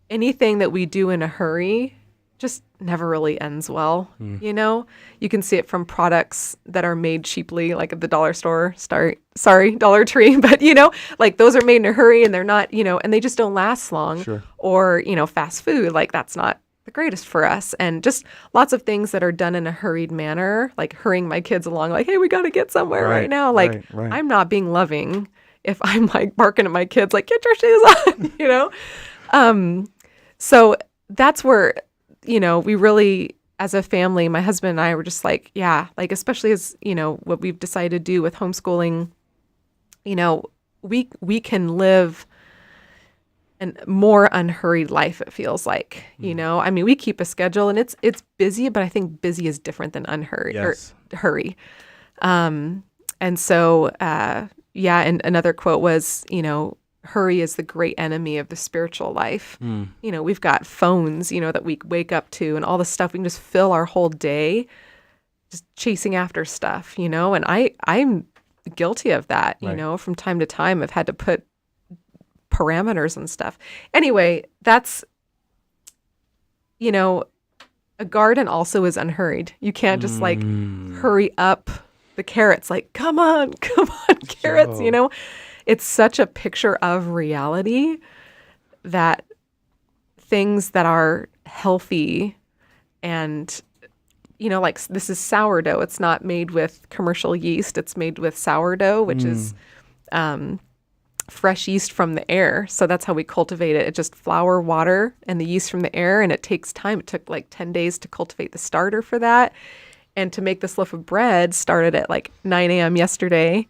anything that we do in a hurry just never really ends well. You can see it from products that are made cheaply, like at the dollar store. Sorry, Dollar Tree, but like those are made in a hurry and they're not, and they just don't last long. Sure. Or, fast food, like that's not the greatest for us. And just lots of things that are done in a hurried manner, like hurrying my kids along, like, hey, we got to get somewhere right now. Like I'm not being loving if I'm like barking at my kids, like, get your shoes on, So that's where, we really, as a family, my husband and I were just like, yeah, like, especially as, what we've decided to do with homeschooling, we can live a more unhurried life, it feels like, I mean, we keep a schedule and it's busy, but I think busy is different than unhurried or hurry. And so, and another quote was, hurry is the great enemy of the spiritual life. We've got phones, that we wake up to and all the stuff. We can just fill our whole day just chasing after stuff, and I'm guilty of that, from time to time. I've had to put parameters and stuff. Anyway, that's, a garden also is unhurried. You can't just like hurry up the carrots, like, come on, carrots, It's such a picture of reality that things that are healthy and, like this is sourdough. It's not made with commercial yeast. It's made with sourdough, which is fresh yeast from the air. So that's how we cultivate it. It's just flour, water, and the yeast from the air. And it takes time. It took like 10 days to cultivate the starter for that. And to make this loaf of bread started at like 9 a.m. yesterday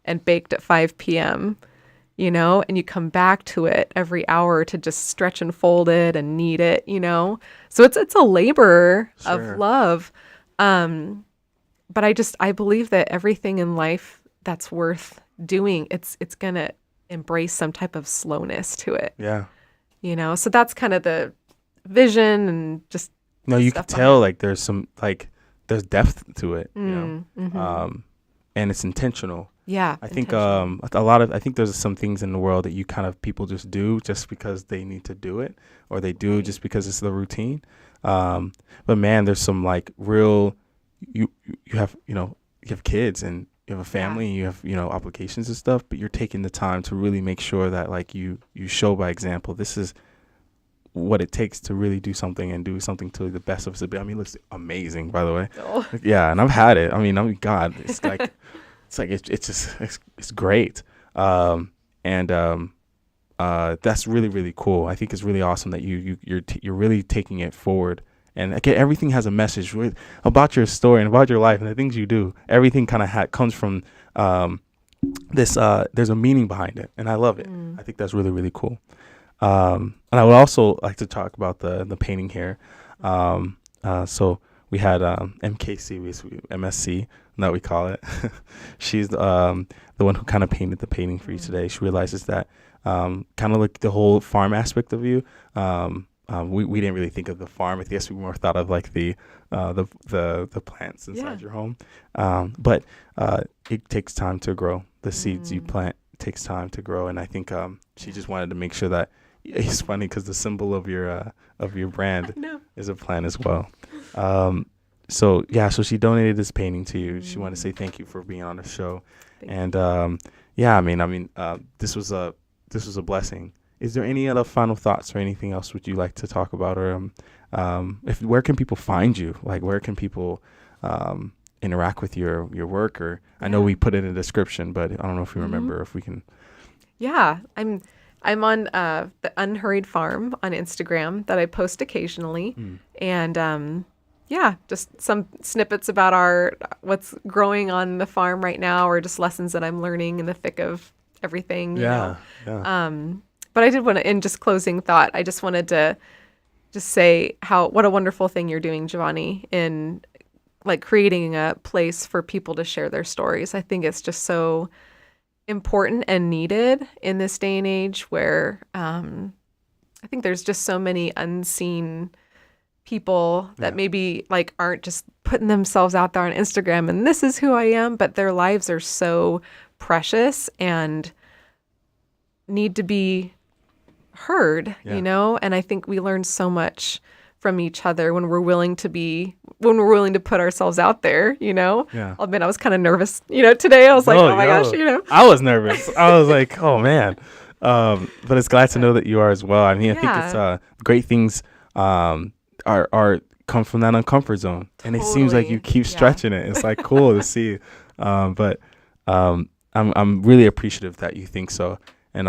and baked at 5 p.m., and you come back to it every hour to just stretch and fold it and knead it, So it's a labor of love. But I believe that everything in life that's worth doing, it's going to embrace some type of slowness to it. Yeah. So that's kind of the vision and just. No, you can tell like there's some, like there's depth to it, and it's intentional. Yeah. I think I think there's some things in the world that you kind of people just do just because they need to do it, or they do just because it's the routine. But man, there's some like real, you have kids and you have a family and you have, obligations and stuff, but you're taking the time to really make sure that like you show by example, this is what it takes to really do something and do something to the best of its ability. I mean, it looks amazing, by the way. Oh. Yeah. And I've had it. I mean, God, it's like, it's great. That's really, really cool. I think it's really awesome that you're really taking it forward. And again, everything has a message about your story and about your life and the things you do. Everything kind of comes from this. There's a meaning behind it, and I love it. I think that's really, really cool. And I would also like to talk about the painting here. So we had MKC, MSC, that we call it. She's the one who kind of painted the painting for you today. She realizes that kind of like the whole farm aspect of you. We didn't really think of the farm. I guess we more thought of like the plants inside your home. But it takes time to grow. The seeds you plant takes time to grow, and I think she just wanted to make sure that. It's funny because the symbol of your brand is a plant as well. So she donated this painting to you. She wanted to say thank you for being on the show, and this was a blessing. Is there any other final thoughts or anything else would you like to talk about, or where can people find you? Like where can people interact with your work? Or I know we put it in the description, but I don't know if you remember if we can. Yeah, I'm on the Unhurried Farm on Instagram that I post occasionally, and just some snippets about what's growing on the farm right now, or just lessons that I'm learning in the thick of everything, Yeah. Yeah. But I did want to, in just closing thought, I just wanted to just say what a wonderful thing you're doing, Jovonni, in like creating a place for people to share their stories. I think it's just so important and needed in this day and age where I think there's just so many unseen people that maybe like aren't just putting themselves out there on Instagram and this is who I am, but their lives are so precious and need to be heard, and I think we learn so much from each other when we're willing to put ourselves out there, Yeah. I'll admit I was kind of nervous, today. I was like, oh my gosh, I was nervous. I was like, oh man. But it's glad to know that you are as well. I mean, I think it's great things are come from that uncomfort zone. And it seems like you keep stretching it. It's like cool to see. But I'm really appreciative that you think so. And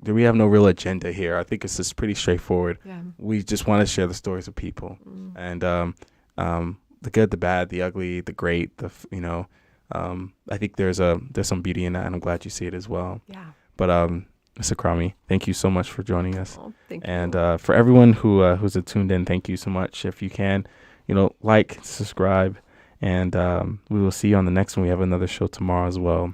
we have no real agenda here. I think it's just pretty straightforward. Yeah. We just want to share the stories of people, and the good, the bad, the ugly, the great. I think there's some beauty in that, and I'm glad you see it as well. Yeah. But Ms. Akrami, thank you so much for joining us. Oh, thank you. And for everyone who's tuned in, thank you so much. If you can, like, subscribe, and we will see you on the next one. We have another show tomorrow as well.